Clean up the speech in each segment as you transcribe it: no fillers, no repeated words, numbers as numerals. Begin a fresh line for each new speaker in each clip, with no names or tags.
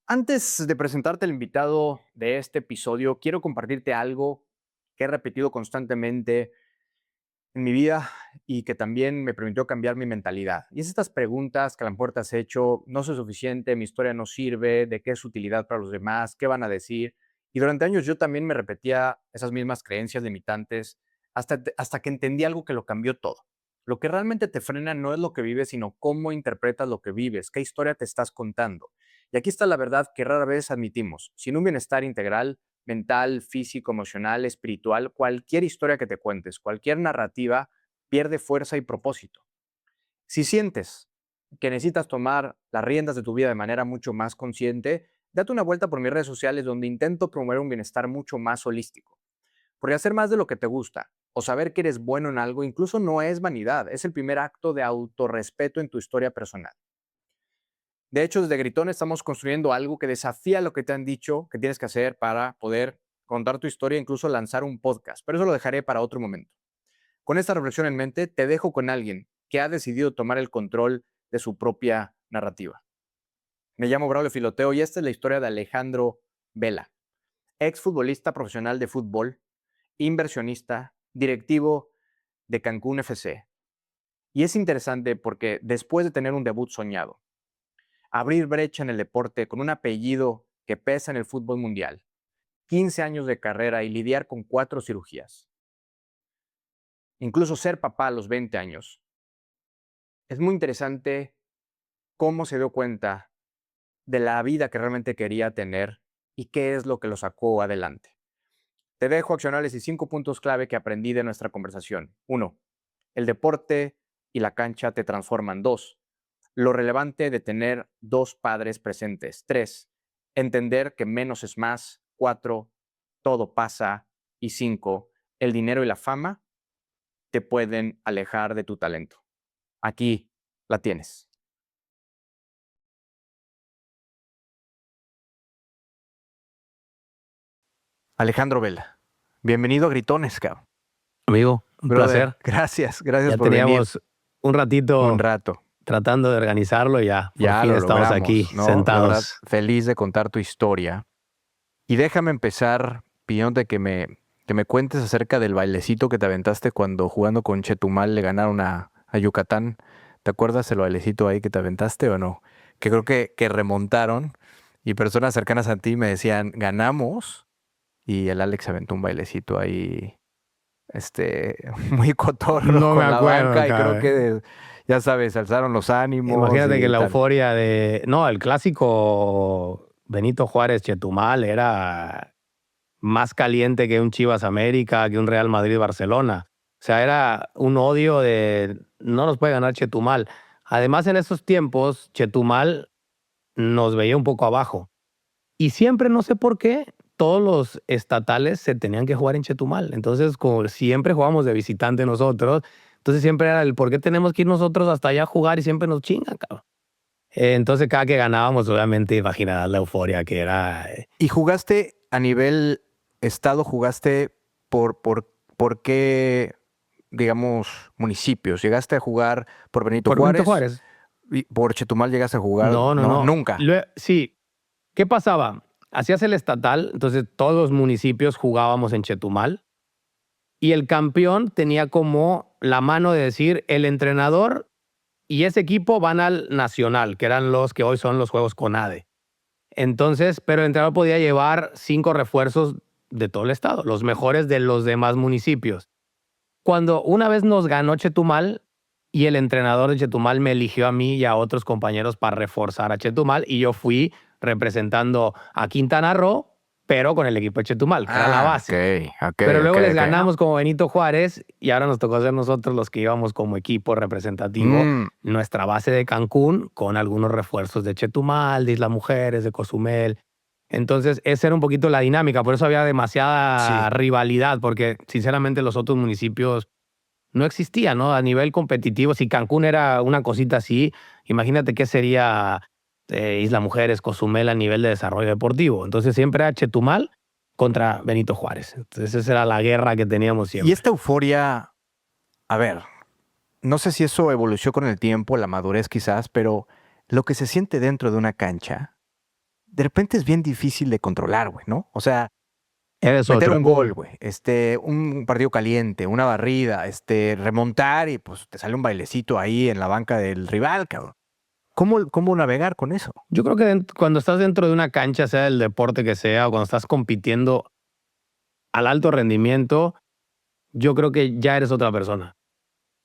Antes de presentarte el invitado de este episodio, quiero compartirte algo que he repetido constantemente en mi vida y que también me permitió cambiar mi mentalidad. Y es estas preguntas que a lo mejor te has hecho: no soy suficiente, mi historia no sirve, ¿de qué es utilidad para los demás? ¿Qué van a decir? Y durante años yo también me repetía esas mismas creencias limitantes hasta que entendí algo que lo cambió todo. Lo que realmente te frena no es lo que vives, sino cómo interpretas lo que vives, qué historia te estás contando. Y aquí está la verdad que rara vez admitimos: sin un bienestar integral, mental, físico, emocional, espiritual, cualquier historia que te cuentes, cualquier narrativa pierde fuerza y propósito. Si sientes que necesitas tomar las riendas de tu vida de manera mucho más consciente, date una vuelta por mis redes sociales donde intento promover un bienestar mucho más holístico. Porque hacer más de lo que te gusta o saber que eres bueno en algo incluso no es vanidad, es el primer acto de autorrespeto en tu historia personal. De hecho, desde Gritón estamos construyendo algo que desafía lo que te han dicho que tienes que hacer para poder contar tu historia e incluso lanzar un podcast, pero eso lo dejaré para otro momento. Con esta reflexión en mente, te dejo con alguien que ha decidido tomar el control de su propia narrativa. Me llamo Braulio Filoteo y esta es la historia de Alejandro Vela, exfutbolista profesional de fútbol, inversionista, directivo de Cancún FC. Y es interesante porque después de tener un debut soñado, abrir brecha en el deporte con un apellido que pesa en el fútbol mundial, 15 años de carrera y lidiar con 4 cirugías, incluso ser papá a los 20 años, es muy interesante cómo se dio cuenta de la vida que realmente quería tener y qué es lo que lo sacó adelante. Te dejo accionables y 5 puntos clave que aprendí de nuestra conversación. 1. El deporte y la cancha te transforman. 2. Lo relevante de tener 2 padres presentes. 3. Entender que menos es más. 4. Todo pasa. Y 5. El dinero y la fama te pueden alejar de tu talento. Aquí la tienes. Alejandro Vela, bienvenido a Gritones, cabrón.
Amigo, un
Brother,
placer.
gracias
Ya
por venir.
teníamos un
Un
ratito
rato.
tratando de organizarlo y ya, por
Ya
fin
lo
estamos aquí
logramos, ¿no? La verdad,
sentados.
feliz de contar tu historia. Y déjame empezar pidiéndote que me cuentes acerca del bailecito que te aventaste cuando jugando con Chetumal le ganaron a Yucatán. ¿Te acuerdas el bailecito ahí que te aventaste o no? Que creo que remontaron y personas cercanas a ti me decían: ganamos, y el Alex aventó un bailecito ahí, muy cotorro
No me
con la
acuerdo,
banca y creo
cabrón.
que, ya sabes, alzaron los ánimos
Imagínate que
y
la
tal.
euforia de... No, el clásico Benito Juárez Chetumal era más caliente que un Chivas América, que un Real Madrid Barcelona. O sea, era un odio de no nos puede ganar Chetumal. Además, en esos tiempos, Chetumal nos veía un poco abajo. Y siempre, no sé por qué, todos los estatales se tenían que jugar en Chetumal. Entonces, como siempre jugamos de visitante nosotros, entonces siempre era el por qué tenemos que ir nosotros hasta allá a jugar y siempre nos chingan, cabrón. Entonces, cada que ganábamos, obviamente, imaginarás la euforia que era.
¿Y jugaste a nivel estado, jugaste por qué, digamos, municipios? ¿Llegaste a jugar por Benito
Por Benito
Juárez?
Juárez.
¿Y por Chetumal llegaste a jugar?
No, no,
No,
no.
nunca.
Sí. ¿Qué pasaba? Hacías el estatal, entonces todos los municipios jugábamos en Chetumal y el campeón tenía como la mano de decir el entrenador y ese equipo van al nacional, que eran los que hoy son los juegos CONADE. Entonces, pero el entrenador podía llevar 5 refuerzos de todo el estado, los mejores de los demás municipios. Cuando una vez nos ganó Chetumal y el entrenador de Chetumal me eligió a mí y a otros compañeros para reforzar a Chetumal y yo fui representando a Quintana Roo, pero con el equipo de Chetumal, que era la
Ah, ok,
base.
ok,
Pero
ok,
luego les
ok.
ganamos como Benito Juárez y ahora nos tocó ser nosotros los que íbamos como equipo representativo,
Mm,
nuestra base de Cancún, con algunos refuerzos de Chetumal, de Isla Mujeres, de Cozumel. Entonces, esa era un poquito la dinámica, por eso había demasiada
sí.
rivalidad, porque sinceramente los otros municipios no existían, ¿no? A nivel competitivo, si Cancún era una cosita así, imagínate qué sería Isla Mujeres, Cozumel a nivel de desarrollo deportivo. Entonces siempre era Chetumal contra Benito Juárez. Entonces esa era la guerra que teníamos
Y
siempre.
esta euforia, a ver, no sé si eso evolucionó con el tiempo, la madurez quizás, pero lo que se siente dentro de una cancha de repente es bien difícil de controlar, güey, ¿no? O sea,
Eres
meter
otro.
un gol, güey, un partido caliente, una barrida, remontar y pues te sale un bailecito ahí en la banca del rival, cabrón. ¿Cómo navegar con eso?
Yo creo que cuando estás dentro de una cancha, sea el deporte que sea, o cuando estás compitiendo al alto rendimiento, yo creo que ya eres otra persona.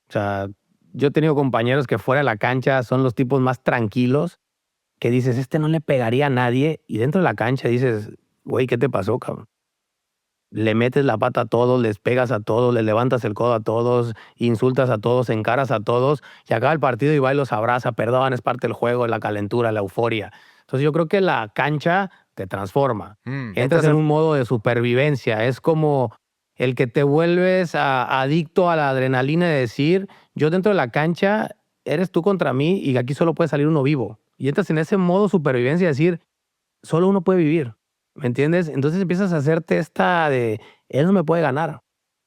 O sea, yo he tenido compañeros que fuera de la cancha son los tipos más tranquilos, que dices, este no le pegaría a nadie, y dentro de la cancha dices, güey, ¿qué te pasó, cabrón? Le metes la pata a todos, les pegas a todos, le levantas el codo a todos, insultas a todos, encaras a todos, y acaba el partido y va y los abraza, perdón, es parte del juego, la calentura, la euforia. Entonces yo creo que la cancha te transforma. Entras
Entras
en
en...
un modo de supervivencia, es como el que te vuelves adicto a la adrenalina de decir, yo dentro de la cancha eres tú contra mí y aquí solo puede salir uno vivo. Y entras en ese modo supervivencia de decir, solo uno puede vivir, ¿me entiendes? Entonces empiezas a hacerte esta de, él no me puede ganar.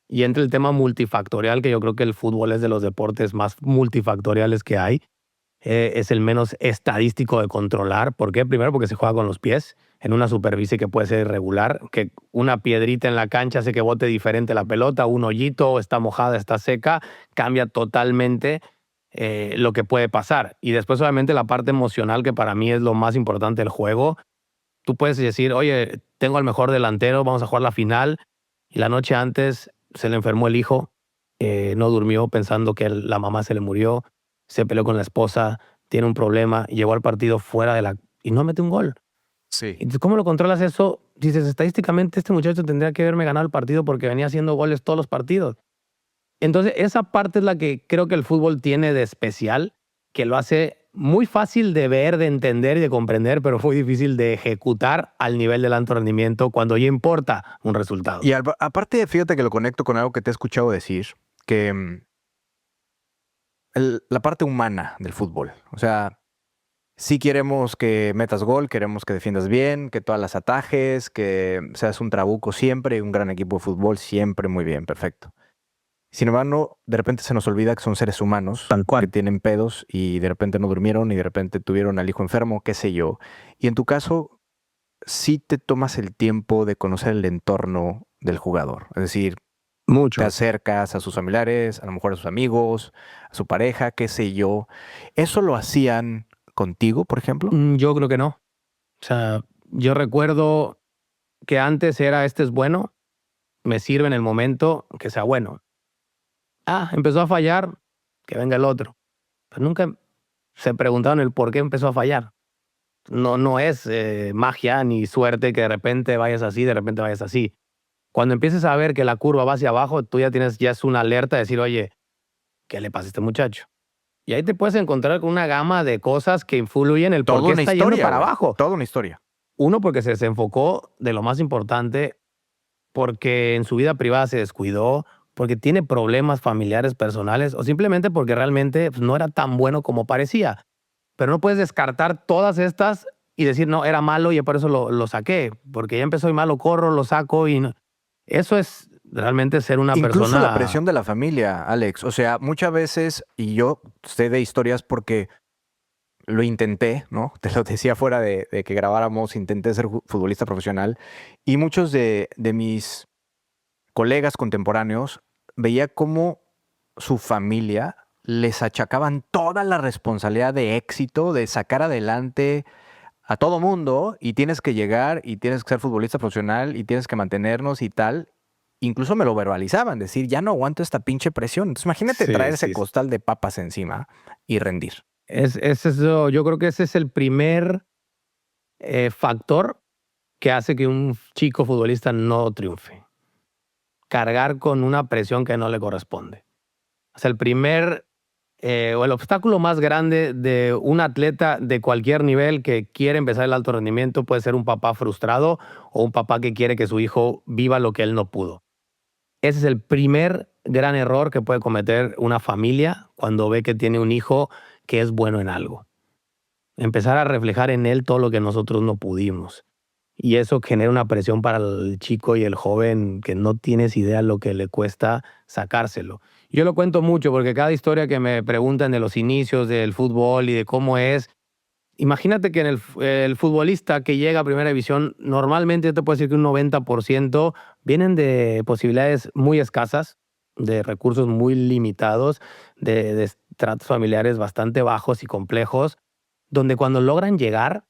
Y entra el tema multifactorial, que yo creo que el fútbol es de los deportes más multifactoriales que hay. Es el menos estadístico de controlar. ¿Por qué? Primero porque se juega con los pies en una superficie que puede ser irregular, que una piedrita en la cancha hace que bote diferente la pelota, un hoyito, está mojada, está seca, cambia totalmente lo que puede pasar. Y después obviamente la parte emocional, que para mí es lo más importante del juego. Tú puedes decir, oye, tengo al mejor delantero, vamos a jugar la final, y la noche antes se le enfermó el hijo, no durmió pensando que la mamá se le murió, se peleó con la esposa, tiene un problema, y llegó al partido fuera de la... y no mete un gol.
Sí.
Entonces, ¿cómo lo controlas eso? Dices, estadísticamente este muchacho tendría que haberme ganado el partido porque venía haciendo goles todos los partidos. Entonces, esa parte es la que creo que el fútbol tiene de especial, que lo hace muy fácil de ver, de entender y de comprender, pero muy difícil de ejecutar al nivel del alto rendimiento cuando ya importa un resultado.
Y aparte, fíjate que lo conecto con algo que te he escuchado decir, que la parte humana del fútbol. O sea, sí queremos que metas gol, queremos que defiendas bien, que todas las atajes, que seas un trabuco siempre, un gran equipo de fútbol siempre, muy bien, perfecto. Sin embargo, de repente se nos olvida que son seres humanos
Tal cual.
que tienen pedos y de repente no durmieron y de repente tuvieron al hijo enfermo, qué sé yo. Y en tu caso, sí te tomas el tiempo de conocer el entorno del jugador. Es decir,
Mucho.
te acercas a sus familiares, a lo mejor a sus amigos, a su pareja, qué sé yo. ¿Eso lo hacían contigo, por ejemplo?
Yo creo que no. O sea, yo recuerdo que antes era, este es bueno, me sirve en el momento que sea bueno. Ah, empezó a fallar, que venga el otro. Pero nunca se preguntaron el por qué empezó a fallar. No es magia ni suerte que de repente vayas así, de repente vayas así. Cuando empieces a ver que la curva va hacia abajo, tú ya es una alerta de decir, oye, ¿qué le pasa a este muchacho? Y ahí te puedes encontrar con una gama de cosas que influyen el por
Toda
qué
una
está yendo
historia,
para
güey.
abajo.
Toda una historia.
Uno, porque se desenfocó de lo más importante, porque en su vida privada se descuidó, porque tiene problemas familiares, personales, o simplemente porque realmente pues, no era tan bueno como parecía. Pero no puedes descartar todas estas y decir, no, era malo y por eso lo saqué, porque ya empezó y malo, corro, lo saco y no. Eso es realmente ser una
Incluso la
persona.
presión de la familia, Alex. O sea, muchas veces, y yo sé de historias porque lo intenté, ¿no? Te lo decía fuera de que grabáramos, intenté ser futbolista profesional y muchos de mis colegas contemporáneos veía cómo su familia les achacaban toda la responsabilidad de éxito, de sacar adelante a todo mundo y tienes que llegar y tienes que ser futbolista profesional y tienes que mantenernos y tal. Incluso me lo verbalizaban, decir, ya no aguanto esta pinche presión. Entonces imagínate
Sí,
traer ese
sí.
costal de papas encima y rendir.
Es eso, yo creo que ese es el primer factor que hace que un chico futbolista no triunfe. Cargar con una presión que no le corresponde. O sea, el primer o el obstáculo más grande de un atleta de cualquier nivel que quiere empezar el alto rendimiento puede ser un papá frustrado o un papá que quiere que su hijo viva lo que él no pudo. Ese es el primer gran error que puede cometer una familia cuando ve que tiene un hijo que es bueno en algo. Empezar a reflejar en él todo lo que nosotros no pudimos. Y eso genera una presión para el chico y el joven que no tienes idea lo que le cuesta sacárselo. Yo lo cuento mucho porque cada historia que me preguntan de los inicios del fútbol y de cómo es, imagínate que el futbolista que llega a primera división, normalmente yo te puedo decir que un 90% vienen de posibilidades muy escasas, de recursos muy limitados, de estratos familiares bastante bajos y complejos, donde cuando logran llegar,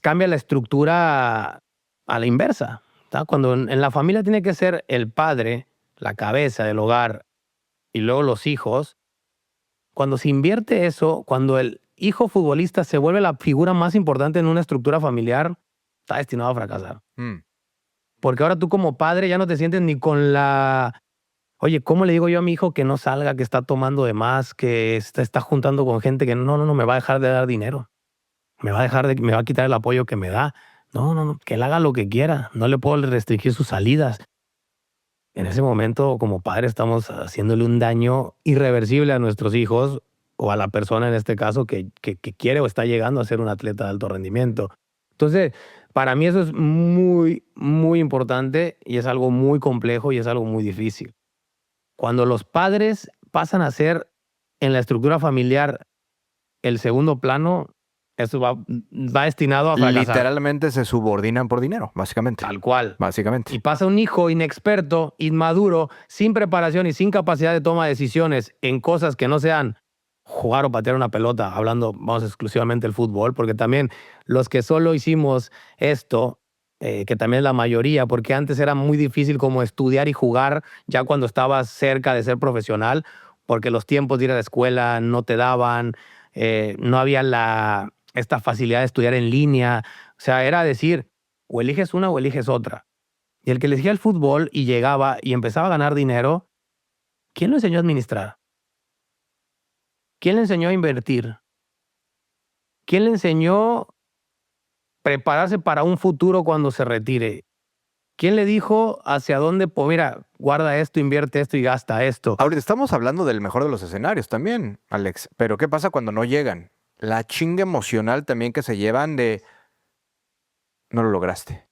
cambia la estructura a la inversa. ¿Tá? Cuando en la familia tiene que ser el padre, la cabeza del hogar y luego los hijos, cuando se invierte eso, cuando el hijo futbolista se vuelve la figura más importante en una estructura familiar, está destinado a fracasar.
Mm.
Porque ahora tú como padre ya no te sientes ni con la... Oye, ¿cómo le digo yo a mi hijo que no salga, que está tomando de más, que está juntando con gente que no, me va a dejar de dar dinero? Me va a quitar el apoyo que me da. No, que él haga lo que quiera. No le puedo restringir sus salidas. En ese momento, como padre, estamos haciéndole un daño irreversible a nuestros hijos o a la persona en este caso que quiere o está llegando a ser un atleta de alto rendimiento. Entonces, para mí eso es muy, muy importante y es algo muy complejo y es algo muy difícil. Cuando los padres pasan a ser en la estructura familiar el segundo plano, eso va destinado a fracasar.
Literalmente se subordinan por dinero, básicamente.
Tal cual.
Básicamente.
Y pasa un hijo inexperto, inmaduro, sin preparación y sin capacidad de toma de decisiones en cosas que no sean jugar o patear una pelota, hablando, vamos exclusivamente del fútbol, porque también los que solo hicimos esto, que también es la mayoría, porque antes era muy difícil como estudiar y jugar ya cuando estabas cerca de ser profesional, porque los tiempos de ir a la escuela no te daban, no había esta facilidad de estudiar en línea. O sea, era decir, o eliges una o eliges otra. Y el que elegía el fútbol y llegaba y empezaba a ganar dinero, ¿quién lo enseñó a administrar? ¿Quién le enseñó a invertir? ¿Quién le enseñó a prepararse para un futuro cuando se retire? ¿Quién le dijo hacia dónde? Pues mira, guarda esto, invierte esto y gasta esto.
Ahorita estamos hablando del mejor de los escenarios también, Alex. Pero ¿qué pasa cuando no llegan? La chinga emocional también que se llevan de no lo lograste.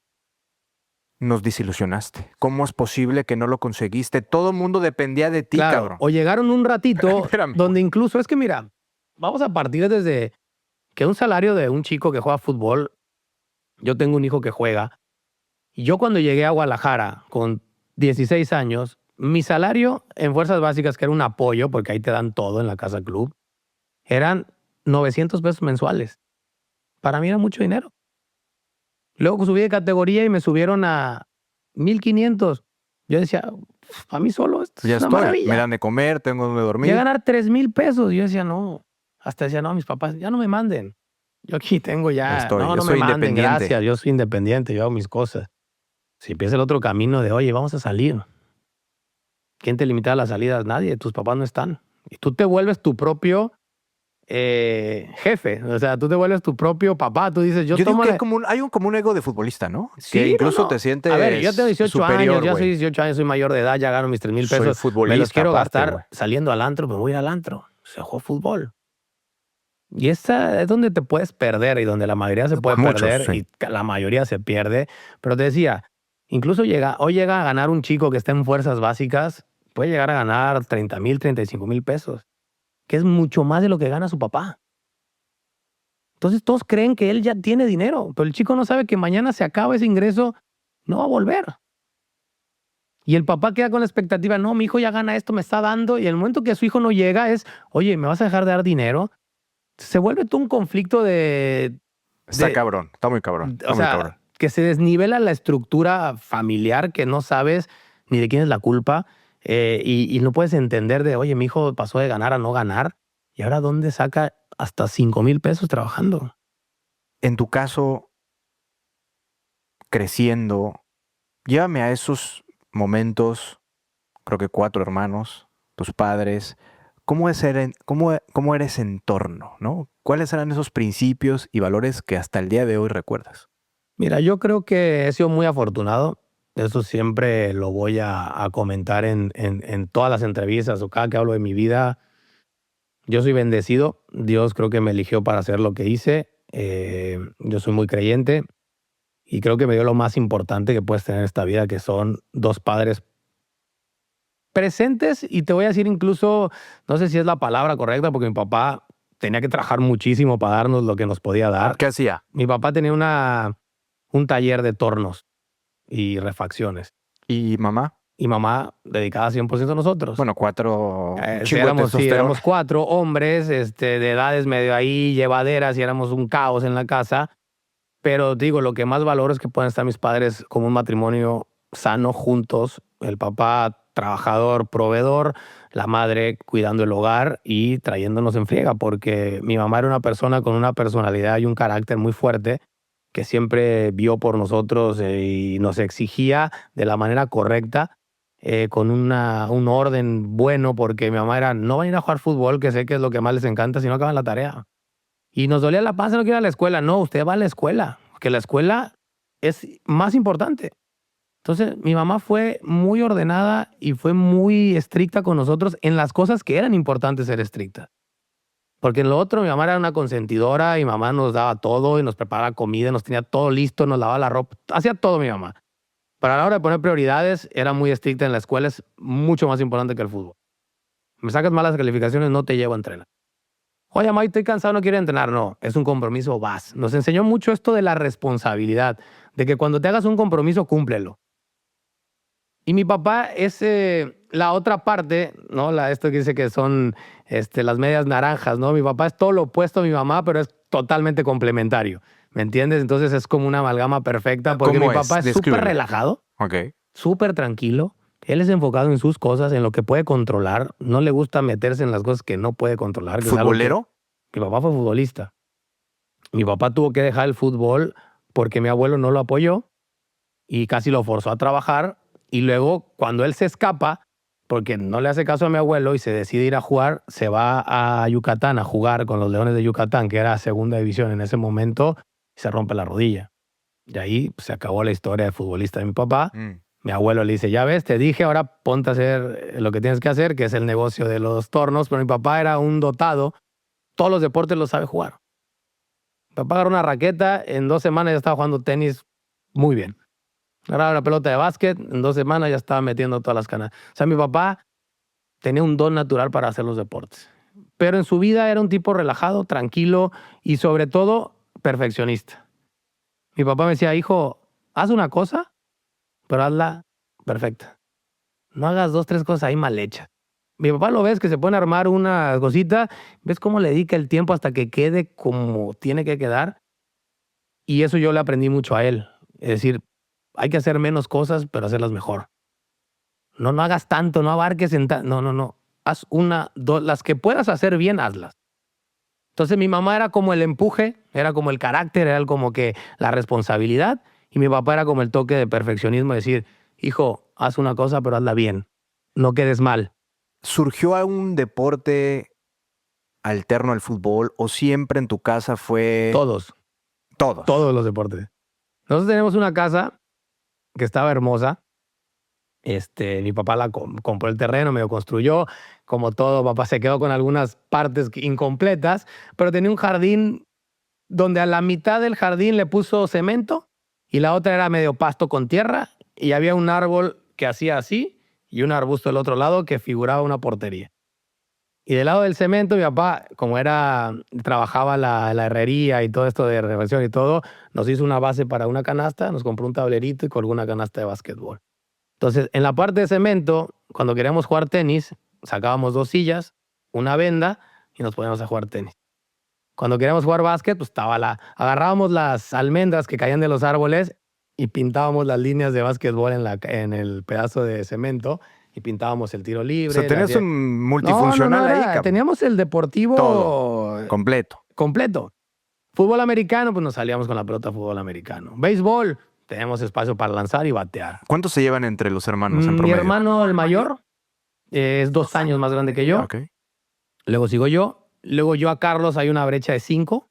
Nos desilusionaste. ¿Cómo es posible que no lo conseguiste? Todo el mundo dependía de ti,
Claro,
cabrón.
o llegaron un ratito
Espérame.
donde incluso, es que mira, vamos a partir desde que un salario de un chico que juega fútbol, yo tengo un hijo que juega, y yo cuando llegué a Guadalajara con 16 años, mi salario en fuerzas básicas, que era un apoyo, porque ahí te dan todo en la casa club, eran 900 pesos mensuales. Para mí era mucho dinero. Luego subí de categoría y me subieron a 1500. Yo decía, a mí solo esto
Ya
es una
estoy.
maravilla.
Me dan de comer, tengo donde dormir.
Voy a ganar 3000 pesos. Yo decía, no. Hasta decía, no, mis papás, ya no me manden. Yo aquí tengo ya.
Yo
No me
soy
manden,
independiente.
gracias. Yo soy independiente, yo hago mis cosas. Si empieza el otro camino de, oye, vamos a salir. ¿Quién te limita las salidas? Nadie. Tus papás no están. Y tú te vuelves tu propio jefe. O sea, tú te vuelves tu propio papá. Tú dices, yo
digo
tomo
que
la...
hay como un ego de futbolista, ¿no?
Sí,
que incluso
no.
te sientes
A ver, yo tengo 18
superior,
años, yo soy
güey.
18 años, soy mayor de edad, ya gano mis 3000
Soy
pesos.
futbolista
Me los quiero
aparte,
gastar
güey.
saliendo al antro, pues voy al antro. Se juega fútbol. Y esa es donde te puedes perder y donde la mayoría se puede
Muchos,
perder
sí.
y la mayoría se pierde. Pero te decía, incluso hoy llega a ganar un chico que está en fuerzas básicas, puede llegar a ganar 30,000, 35,000 pesos, que es mucho más de lo que gana su papá. Entonces todos creen que él ya tiene dinero, pero el chico no sabe que mañana se acaba ese ingreso, no va a volver. Y el papá queda con la expectativa, no, mi hijo ya gana esto, me está dando, y el momento que su hijo no llega es, oye, ¿me vas a dejar de dar dinero? Se vuelve todo un conflicto
Está cabrón, está muy cabrón. Está
o
muy
sea,
cabrón.
que se desnivela la estructura familiar, que no sabes ni de quién es la culpa, y no puedes entender de, oye, mi hijo pasó de ganar a no ganar, y ahora ¿dónde saca hasta 5,000 pesos trabajando?
En tu caso, creciendo, llévame a esos momentos, creo que 4 hermanos, tus padres. ¿Cómo eres en torno, ¿no? ¿Cuáles eran esos principios y valores que hasta el día de hoy recuerdas?
Mira, yo creo que he sido muy afortunado. Eso siempre lo voy a comentar en todas las entrevistas o cada que hablo de mi vida. Yo soy bendecido. Dios creo que me eligió para hacer lo que hice. Yo soy muy creyente y creo que me dio lo más importante que puedes tener en esta vida, que son 2 padres presentes. Y te voy a decir incluso, no sé si es la palabra correcta, porque mi papá tenía que trabajar muchísimo para darnos lo que nos podía dar.
¿Qué hacía?
Mi papá tenía un taller de tornos y refacciones.
¿Y mamá?
Y mamá dedicada 100% a nosotros.
Bueno, 4...
éramos 4 hombres de edades medio ahí, llevaderas, y éramos un caos en la casa. Pero digo, lo que más valoro es que puedan estar mis padres como un matrimonio sano, juntos. El papá trabajador, proveedor, la madre cuidando el hogar y trayéndonos en friega, porque mi mamá era una persona con una personalidad y un carácter muy fuerte que siempre vio por nosotros y nos exigía de la manera correcta, con un orden bueno, porque mi mamá era, no van a ir a jugar fútbol, que sé que es lo que más les encanta, si no acaban la tarea. Y nos dolía la panza, no quiero ir a la escuela. No, usted va a la escuela, porque la escuela es más importante. Entonces, mi mamá fue muy ordenada y fue muy estricta con nosotros en las cosas que eran importantes ser estricta. Porque en lo otro, mi mamá era una consentidora y mamá nos daba todo y nos preparaba comida, nos tenía todo listo, nos lavaba la ropa, hacía todo mi mamá. Pero a la hora de poner prioridades, era muy estricta en la escuela, es mucho más importante que el fútbol. Me sacas malas calificaciones, no te llevo a entrenar. Oye, mamá, estoy cansado, no quiero entrenar. No, es un compromiso, vas. Nos enseñó mucho esto de la responsabilidad, de que cuando te hagas un compromiso, cúmplelo. Y mi papá es la otra parte, ¿no? Esto que dice que son las medias naranjas, ¿no? Mi papá es todo lo opuesto a mi mamá, pero es totalmente complementario, ¿me entiendes? Entonces es como una amalgama perfecta, porque mi papá es súper relajado, súper tranquilo. Él es enfocado en sus cosas, en lo que puede controlar. No le gusta meterse en las cosas que no puede controlar.
¿Futbolero?
Mi papá fue futbolista. Mi papá tuvo que dejar el fútbol porque mi abuelo no lo apoyó y casi lo forzó a trabajar. Y luego, cuando él se escapa, porque no le hace caso a mi abuelo y se decide ir a jugar, se va a Yucatán a jugar con los Leones de Yucatán, que era segunda división en ese momento, y se rompe la rodilla. Y ahí se acabó la historia de futbolista de mi papá. Mi abuelo le dice, ya ves, te dije, ahora ponte a hacer lo que tienes que hacer, que es el negocio de los tornos. Pero mi papá era un dotado, todos los deportes los sabe jugar. Mi papá agarró una raqueta, en 2 semanas ya estaba jugando tenis muy bien. Agarraba una pelota de básquet, en 2 semanas ya estaba metiendo todas las canas. O sea, mi papá tenía un don natural para hacer los deportes. Pero en su vida era un tipo relajado, tranquilo y sobre todo perfeccionista. Mi papá me decía, hijo, haz una cosa, pero hazla perfecta. No hagas 2, 3 cosas ahí mal hechas. Mi papá lo ves que se pone a armar una cosita, ves cómo le dedica el tiempo hasta que quede como tiene que quedar. Y eso yo le aprendí mucho a él. Es decir, hay que hacer menos cosas, pero hacerlas mejor. No hagas tanto, no abarques en no. Haz 1, 2, las que puedas hacer bien, hazlas. Entonces mi mamá era como el empuje, era como el carácter, era como que la responsabilidad. Y mi papá era como el toque de perfeccionismo, decir, hijo, haz una cosa, pero hazla bien. No quedes mal.
¿Surgió algún deporte alterno al fútbol o siempre en tu casa fue...?
Todos los deportes. Nosotros tenemos una casa que estaba hermosa. Mi papá la compró el terreno, medio construyó. Como todo, papá se quedó con algunas partes incompletas, pero tenía un jardín donde a la mitad del jardín le puso cemento y la otra era medio pasto con tierra, y había un árbol que hacía así y un arbusto del otro lado que figuraba una portería. Y del lado del cemento, mi papá, como trabajaba la herrería y todo esto de refacción y todo, nos hizo una base para una canasta, nos compró un tablerito y colgó una canasta de básquetbol. Entonces, en la parte de cemento, cuando queríamos jugar tenis, sacábamos 2 sillas, una venda y nos poníamos a jugar tenis. Cuando queríamos jugar básquet, pues agarrábamos las almendras que caían de los árboles y pintábamos las líneas de básquetbol en el pedazo de cemento y pintábamos el tiro libre.
O sea, tenías un multifuncional ahí, cabrón.
Teníamos el deportivo
todo, completo.
Fútbol americano, pues nos salíamos con la pelota de fútbol americano. Béisbol, tenemos espacio para lanzar y batear.
¿Cuántos se llevan entre los hermanos en promedio?
Mi hermano, el mayor, es 2 años más grande que yo.
Okay.
Luego sigo yo. Luego yo a Carlos hay una brecha de 5.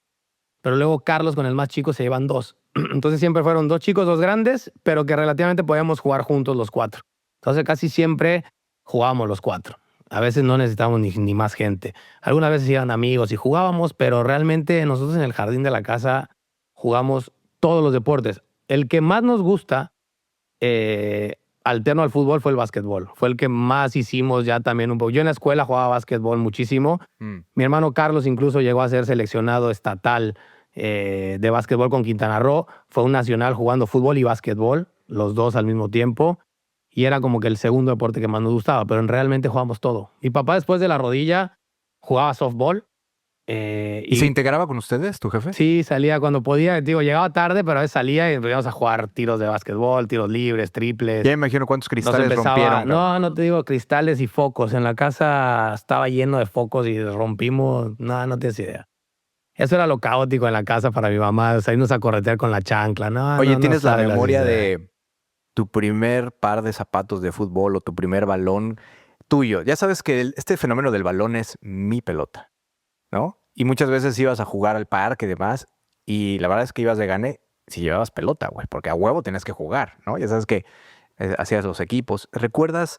Pero luego Carlos con el más chico se llevan 2. Entonces siempre fueron 2 chicos, 2 grandes, pero que relativamente podíamos jugar juntos los 4. Entonces casi siempre jugábamos los 4. A veces no necesitábamos ni más gente. Algunas veces iban amigos y jugábamos, pero realmente nosotros en el jardín de la casa jugamos todos los deportes. El que más nos gusta alterno al fútbol fue el básquetbol. Fue el que más hicimos ya también un poco. Yo en la escuela jugaba básquetbol muchísimo. Mi hermano Carlos incluso llegó a ser seleccionado estatal de básquetbol con Quintana Roo. Fue un nacional jugando fútbol y básquetbol, los dos al mismo tiempo. Y era como que el segundo deporte que más nos gustaba, pero realmente jugábamos todo. Mi papá después de la rodilla jugaba softball.
¿Y se integraba con ustedes, tu jefe?
Sí, salía cuando podía. Digo, llegaba tarde, pero a veces salía y íbamos a jugar tiros de básquetbol, tiros libres, triples.
Ya me imagino cuántos cristales rompieron.
No te digo cristales y focos. En la casa estaba lleno de focos y rompimos. No tienes idea. Eso era lo caótico en la casa para mi mamá. Salirnos a corretear con la chancla.
Oye, ¿tienes la memoria de tu primer par de zapatos de fútbol o tu primer balón tuyo? Ya sabes que este fenómeno del balón es mi pelota, ¿no? Y muchas veces ibas a jugar al parque y demás, y la verdad es que ibas de gane si llevabas pelota, güey, porque a huevo tenías que jugar, ¿no? Ya sabes que hacías los equipos. ¿Recuerdas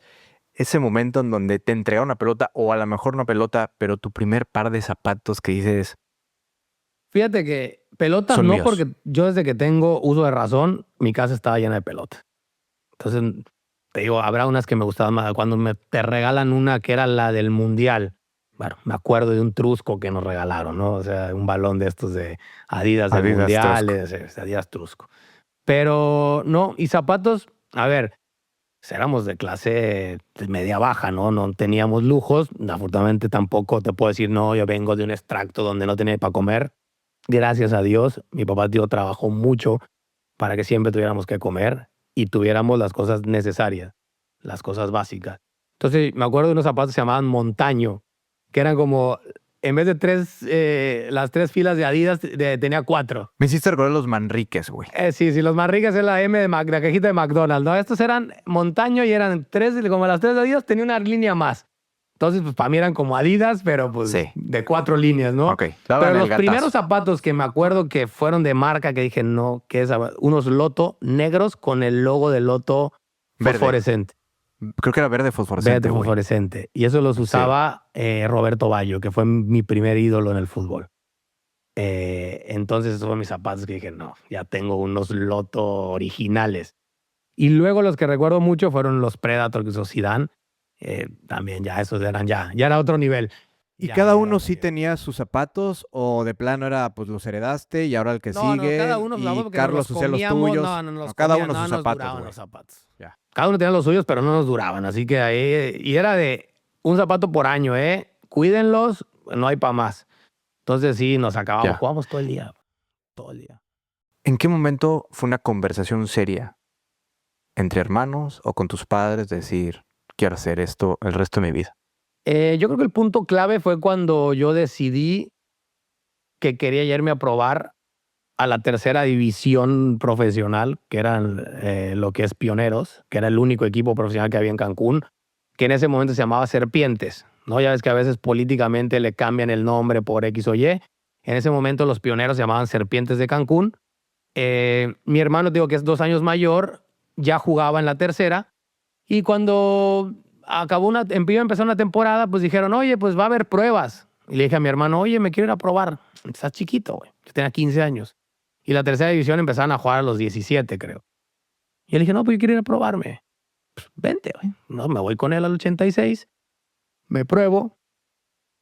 ese momento en donde te entregaron una pelota, o a lo mejor una pelota, pero tu primer par de zapatos que dices...
Fíjate que pelotas no, míos. Porque yo desde que tengo uso de razón, mi casa estaba llena de pelotas. Entonces, te digo, habrá unas que me gustaban más. Cuando te regalan una que era la del Mundial, bueno, me acuerdo de un trusco que nos regalaron, ¿no? O sea, un balón de estos de Adidas Mundiales, Adidas Trusco. Pero no, y zapatos, a ver, éramos de clase media baja, ¿no? No teníamos lujos. Afortunadamente tampoco te puedo decir, no, yo vengo de un extracto donde no tenía para comer. Gracias a Dios, mi papá, tío, trabajó mucho para que siempre tuviéramos que comer y tuviéramos las cosas necesarias, las cosas básicas. Entonces, me acuerdo de unos zapatos que se llamaban Montaño, que eran como, en vez de las 3 filas de Adidas, tenía 4.
Me hiciste recordar los Manriques, güey.
Sí, los Manriques es la M de la cajita de McDonald's, ¿no? Estos eran Montaño y eran 3, como las 3 de Adidas, tenía una línea más. Entonces, pues para mí eran como Adidas, pero pues sí, de 4 líneas, ¿no?
Ok.
Pero los primeros zapatos que me acuerdo que fueron de marca, que dije, no, que es unos Loto negros con el logo de Loto fosforescente.
Creo que era verde fosforescente.
Verde fosforescente. Y eso los usaba Roberto Baggio, que fue mi primer ídolo en el fútbol. Entonces, esos fueron mis zapatos que dije, no, ya tengo unos Loto originales. Y luego los que recuerdo mucho fueron los Predator que usó Zidane. También ya esos eran ya era otro nivel.
¿Y cada uno sí tenía sus zapatos o de plano era, pues los heredaste y ahora el que sigue?
No, cada uno,
y Carlos usó los tuyos. Cada uno sus zapatos.
Los zapatos. Ya. Cada uno tenía los suyos, pero no nos duraban. Así que ahí, y era de un zapato por año, cuídenlos, no hay para más. Entonces sí, nos acabamos, jugábamos todo el día. Todo el día.
¿En qué momento fue una conversación seria entre hermanos o con tus padres de decir, quiero hacer esto el resto de mi vida?
Yo creo que el punto clave fue cuando yo decidí que quería irme a probar a la 3ª división profesional, que eran lo que es Pioneros, que era el único equipo profesional que había en Cancún, que en ese momento se llamaba Serpientes, ¿no? Ya ves que a veces políticamente le cambian el nombre por X o Y. En ese momento los Pioneros se llamaban Serpientes de Cancún. Mi hermano, digo que es 2 años mayor, ya jugaba en la 3ª. Y cuando empezó una temporada, pues dijeron, oye, pues va a haber pruebas. Y le dije a mi hermano, oye, me quiero ir a probar. Estás chiquito, güey. Yo tenía 15 años. Y la 3ª división empezaron a jugar a los 17, creo. Y le dije, no, pues yo quiero ir a probarme. Pues vente, güey. No, me voy con él al 86. Me pruebo.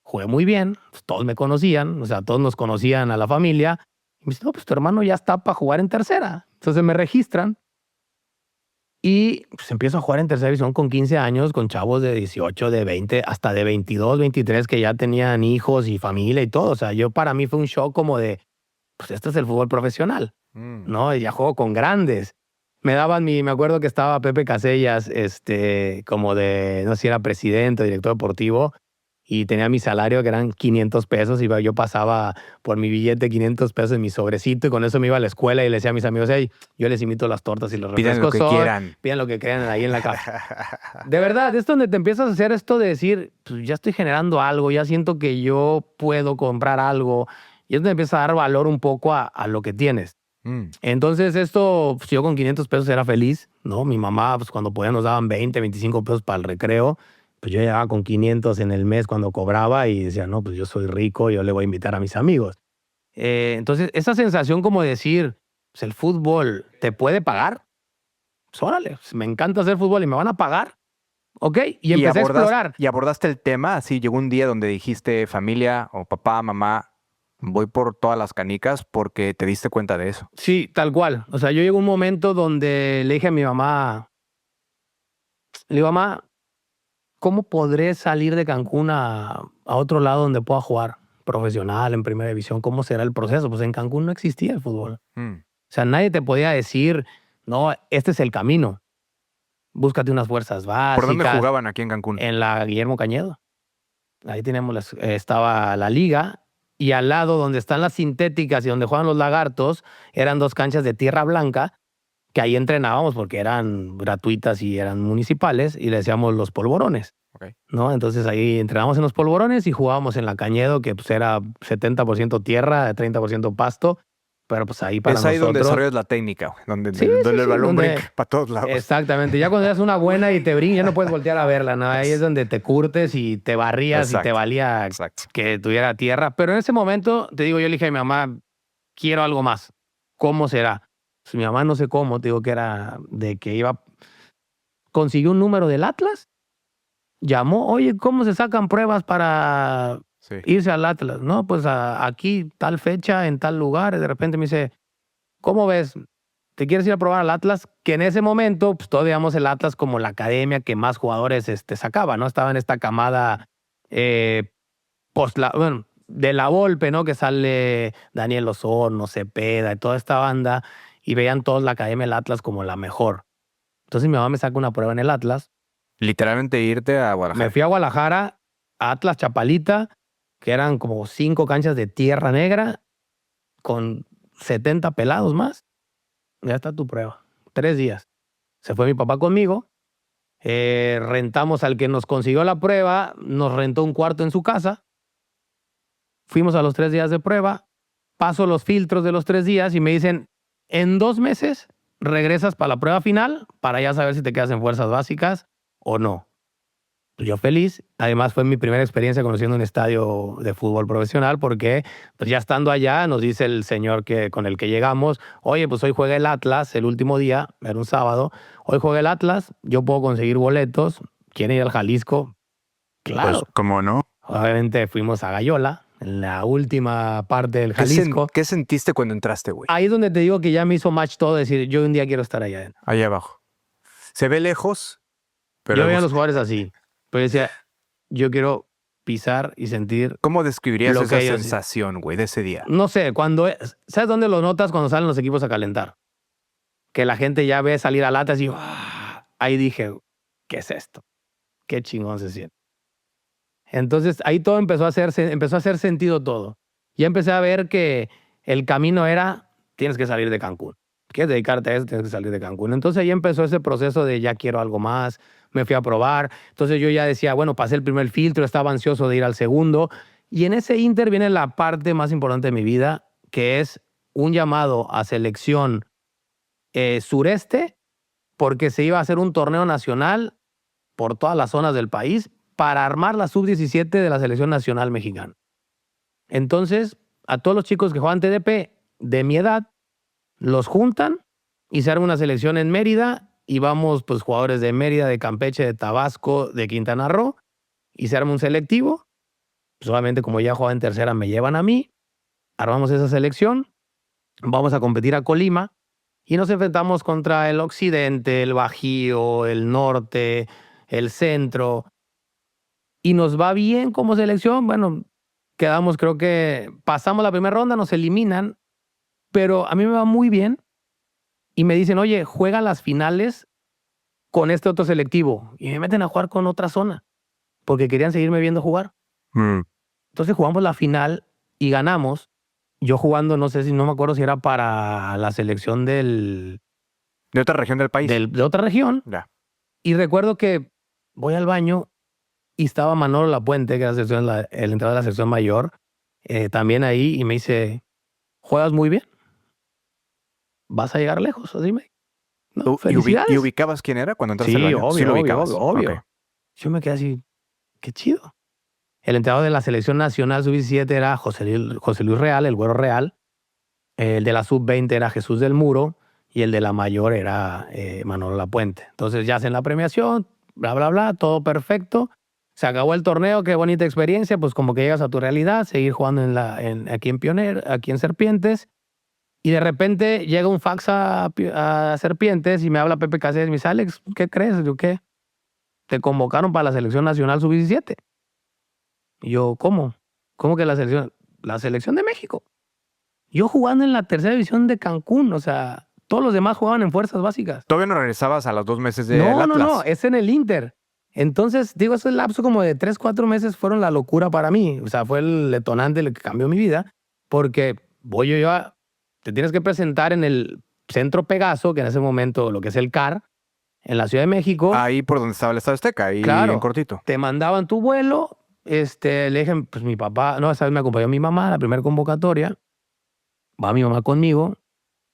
Jugué muy bien. Pues todos me conocían. O sea, todos nos conocían a la familia. Y me dice, no, pues tu hermano ya está para jugar en 3ª. Entonces me registran. Y pues empiezo a jugar en 3ª división con 15 años, con chavos de 18, de 20, hasta de 22, 23 que ya tenían hijos y familia y todo. O sea, para mí fue un shock como de, pues este es el fútbol profesional, ¿no? Y ya juego con grandes. Me acuerdo que estaba Pepe Casellas, como de, no sé si era presidente o director deportivo, y tenía mi salario que eran 500 pesos, y yo pasaba por mi billete 500 pesos en mi sobrecito, y con eso me iba a la escuela y le decía a mis amigos, hey, yo les invito las tortas y los refrescos.
Pidan lo que quieran.
Pidan lo que quieran ahí en la casa. De verdad, es donde te empiezas a hacer esto de decir, pues ya estoy generando algo, ya siento que yo puedo comprar algo, y es donde empiezas a dar valor un poco a lo que tienes. Entonces esto, pues yo con 500 pesos era feliz, ¿no? Mi mamá, pues cuando podía nos daban 20, 25 pesos para el recreo. Pues yo llegaba con 500 en el mes cuando cobraba y decía, no, pues yo soy rico, yo le voy a invitar a mis amigos. Entonces, esa sensación como de decir, pues el fútbol te puede pagar, Pues, órale, me encanta hacer fútbol y me van a pagar. Ok, y empecé a explorar.
¿Y abordaste el tema? Así llegó un día donde dijiste, familia o papá, mamá, voy por todas las canicas porque te diste cuenta de eso.
Sí, tal cual. O sea, yo llegó un momento donde le dije a mi mamá, le digo, mamá, ¿cómo podré salir de Cancún a otro lado donde pueda jugar profesional en primera división? ¿Cómo será el proceso? Pues en Cancún no existía el fútbol.
Mm.
O sea, nadie te podía decir, no, este es el camino. Búscate unas fuerzas
¿Por dónde
básicas.
jugaban aquí en Cancún?
En la Guillermo Cañedo. Ahí tenemos, estaba la liga y al lado donde están las sintéticas y donde juegan los lagartos, eran 2 canchas de tierra blanca que ahí entrenábamos porque eran gratuitas y eran municipales y le decíamos los polvorones.
Ok.
¿No? Entonces ahí entrenábamos en los polvorones y jugábamos en la Cañedo, que pues era 70% tierra, 30% pasto, pero pues ahí para
Es ahí donde
nosotros...
desarrollas la técnica, güey, donde,
Sí,
donde
sí,
el
sí,
balón
donde-
brinca para todos lados.
Exactamente. Ya cuando eres una buena y te brinca, ya no puedes voltear a verla, ¿no? Ahí es donde te curtes y te barrías y te
Exacto.
valía
Exacto.
que tuviera tierra. Pero en ese momento, te digo, yo le dije a mi mamá, quiero algo más. ¿Cómo será? Pues mi mamá no sé cómo, te digo que era de que iba... Consiguió un número del Atlas, llamó, oye, ¿cómo se sacan pruebas para
Sí.
irse al Atlas? No, pues aquí, tal fecha, en tal lugar. Y de repente me dice, ¿cómo ves? ¿Te quieres ir a probar al Atlas? Que en ese momento, pues todavía veíamos el Atlas como la academia que más jugadores sacaba, ¿no? Estaba en esta camada bueno, de la Volpe, ¿no? Que sale Daniel Osorno, Cepeda y toda esta banda, y veían todos la academia del Atlas como la mejor. Entonces mi mamá me saca una prueba en el Atlas.
Literalmente irte a Guadalajara.
Me fui a Guadalajara, a Atlas Chapalita, que eran como 5 canchas de tierra negra, con 70 pelados más. Ya está tu prueba. 3 días. Se fue mi papá conmigo. Rentamos al que nos consiguió la prueba, nos rentó un cuarto en su casa. Fuimos a los 3 días de prueba. Paso los filtros de los 3 días y me dicen, en 2 meses regresas para la prueba final para ya saber si te quedas en fuerzas básicas o no. Yo feliz. Además fue mi primera experiencia conociendo un estadio de fútbol profesional porque pues ya estando allá nos dice el señor con el que llegamos, oye, pues hoy juega el Atlas, el último día, era un sábado, hoy juega el Atlas, yo puedo conseguir boletos, ¿quieren ir al Jalisco? Claro.
Pues, ¿cómo no?
Obviamente fuimos a Gallola, en la última parte del Jalisco.
¿Qué sentiste cuando entraste, güey?
Ahí es donde te digo que ya me hizo match todo, decir, yo un día quiero estar allá adentro.
Allá abajo. Se ve lejos, pero...
Yo veía a los jugadores así, pero decía, yo quiero pisar y sentir.
¿Cómo describirías
lo
esa
que ellos-
sensación, güey, de ese día?
No sé, ¿sabes dónde lo notas cuando salen los equipos a calentar? Que la gente ya ve salir a latas y ahí dije, ¿qué es esto? Qué chingón se siente. Entonces ahí todo empezó a hacer sentido todo. Ya empecé a ver que el camino era, tienes que salir de Cancún. ¿Quieres dedicarte a eso? Tienes que salir de Cancún. Entonces ahí empezó ese proceso de ya quiero algo más, me fui a probar. Entonces yo ya decía, bueno, pasé el primer filtro, estaba ansioso de ir al segundo. Y en ese inter viene la parte más importante de mi vida, que es un llamado a selección sureste, porque se iba a hacer un torneo nacional por todas las zonas del país para armar la sub-17 de la selección nacional mexicana. Entonces, a todos los chicos que juegan TDP de mi edad, los juntan y se arma una selección en Mérida y vamos pues jugadores de Mérida, de Campeche, de Tabasco, de Quintana Roo y se arma un selectivo. Pues obviamente como ya jugaba en tercera me llevan a mí, armamos esa selección, vamos a competir a Colima y nos enfrentamos contra el occidente, el Bajío, el norte, el centro y nos va bien como selección. Bueno, quedamos, creo que pasamos la primera ronda, nos eliminan, pero a mí me va muy bien y me dicen, oye, juega las finales con este otro selectivo y me meten a jugar con otra zona porque querían seguirme viendo jugar. Entonces jugamos la final y ganamos. Yo jugando, no me acuerdo si era para la selección
¿De otra región del país?
de otra región.
Ya.
Y recuerdo que voy al baño y estaba Manolo Lapuente, que era el entrenador de la sección mayor, también ahí, y me dice, juegas muy bien, vas a llegar lejos, así me. No, felicidades.
¿Y ubicabas quién era cuando entraste
Sí,
al baño?
obvio,
Sí lo ubicabas.
obvio.
Ok.
Yo me quedé así, qué chido. El entrenador de la selección nacional sub-17 era José Luis Real, el Güero Real. El de la sub-20 era Jesús del Muro. y el de la mayor era Manolo Lapuente. Entonces ya hacen la premiación, bla, bla, bla, todo perfecto. Se acabó el torneo, qué bonita experiencia, pues como que llegas a tu realidad, seguir jugando aquí en Pioner, aquí en Serpientes. Y de repente llega un fax a Serpientes y me habla Pepe Cáceres y me dice, Alex, ¿qué crees? Yo, ¿qué? Te convocaron para la selección nacional sub-17. Y yo, ¿cómo? ¿Cómo que la selección? La selección de México. Yo jugando en la tercera división de Cancún, o sea, todos los demás jugaban en fuerzas básicas.
Todavía no regresabas a los 2 meses del
No,
Atlas.
es en el Inter. Entonces, digo, ese lapso como de 3, 4 meses fueron la locura para mí. O sea, fue el detonante el que cambió mi vida, porque te tienes que presentar en el Centro Pegaso, que en ese momento lo que es el CAR, en la Ciudad de México.
Ahí por donde estaba el Estadio Azteca, ahí
Claro,
en cortito.
te mandaban tu vuelo, le dije, pues mi papá, no, esa vez me acompañó mi mamá a la primera convocatoria, va mi mamá conmigo,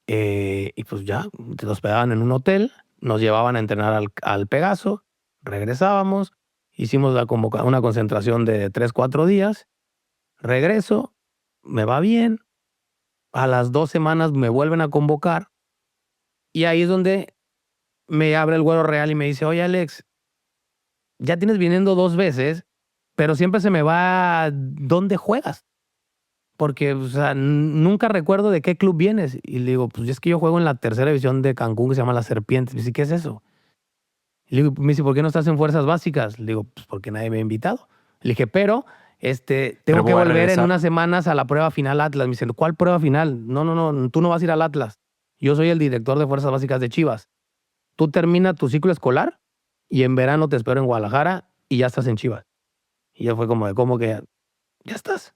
y pues ya, te hospedaban en un hotel, nos llevaban a entrenar al Pegaso, regresábamos, hicimos una concentración de 3, 4 días, regreso, me va bien, a las 2 semanas me vuelven a convocar, y ahí es donde me abre el Güero Real y me dice, oye Alex, ya tienes viniendo 2 veces, pero siempre se me va dónde juegas. Porque, o sea, nunca recuerdo de qué club vienes. Y le digo, pues es que yo juego en la tercera división de Cancún que se llama Las Serpientes. Me dice, ¿qué es eso? Y le digo, me dice, ¿por qué no estás en fuerzas básicas? Le digo, pues porque nadie me ha invitado. Le dije, pero tengo que
voy a
volver en
regresar.
unas semanas a la prueba final Atlas. Me dice, ¿cuál prueba final? No, tú no vas a ir al Atlas. Yo soy el director de fuerzas básicas de Chivas. Tú termina tu ciclo escolar y en verano te espero en Guadalajara y ya estás en Chivas. Y ya fue como que, ya estás.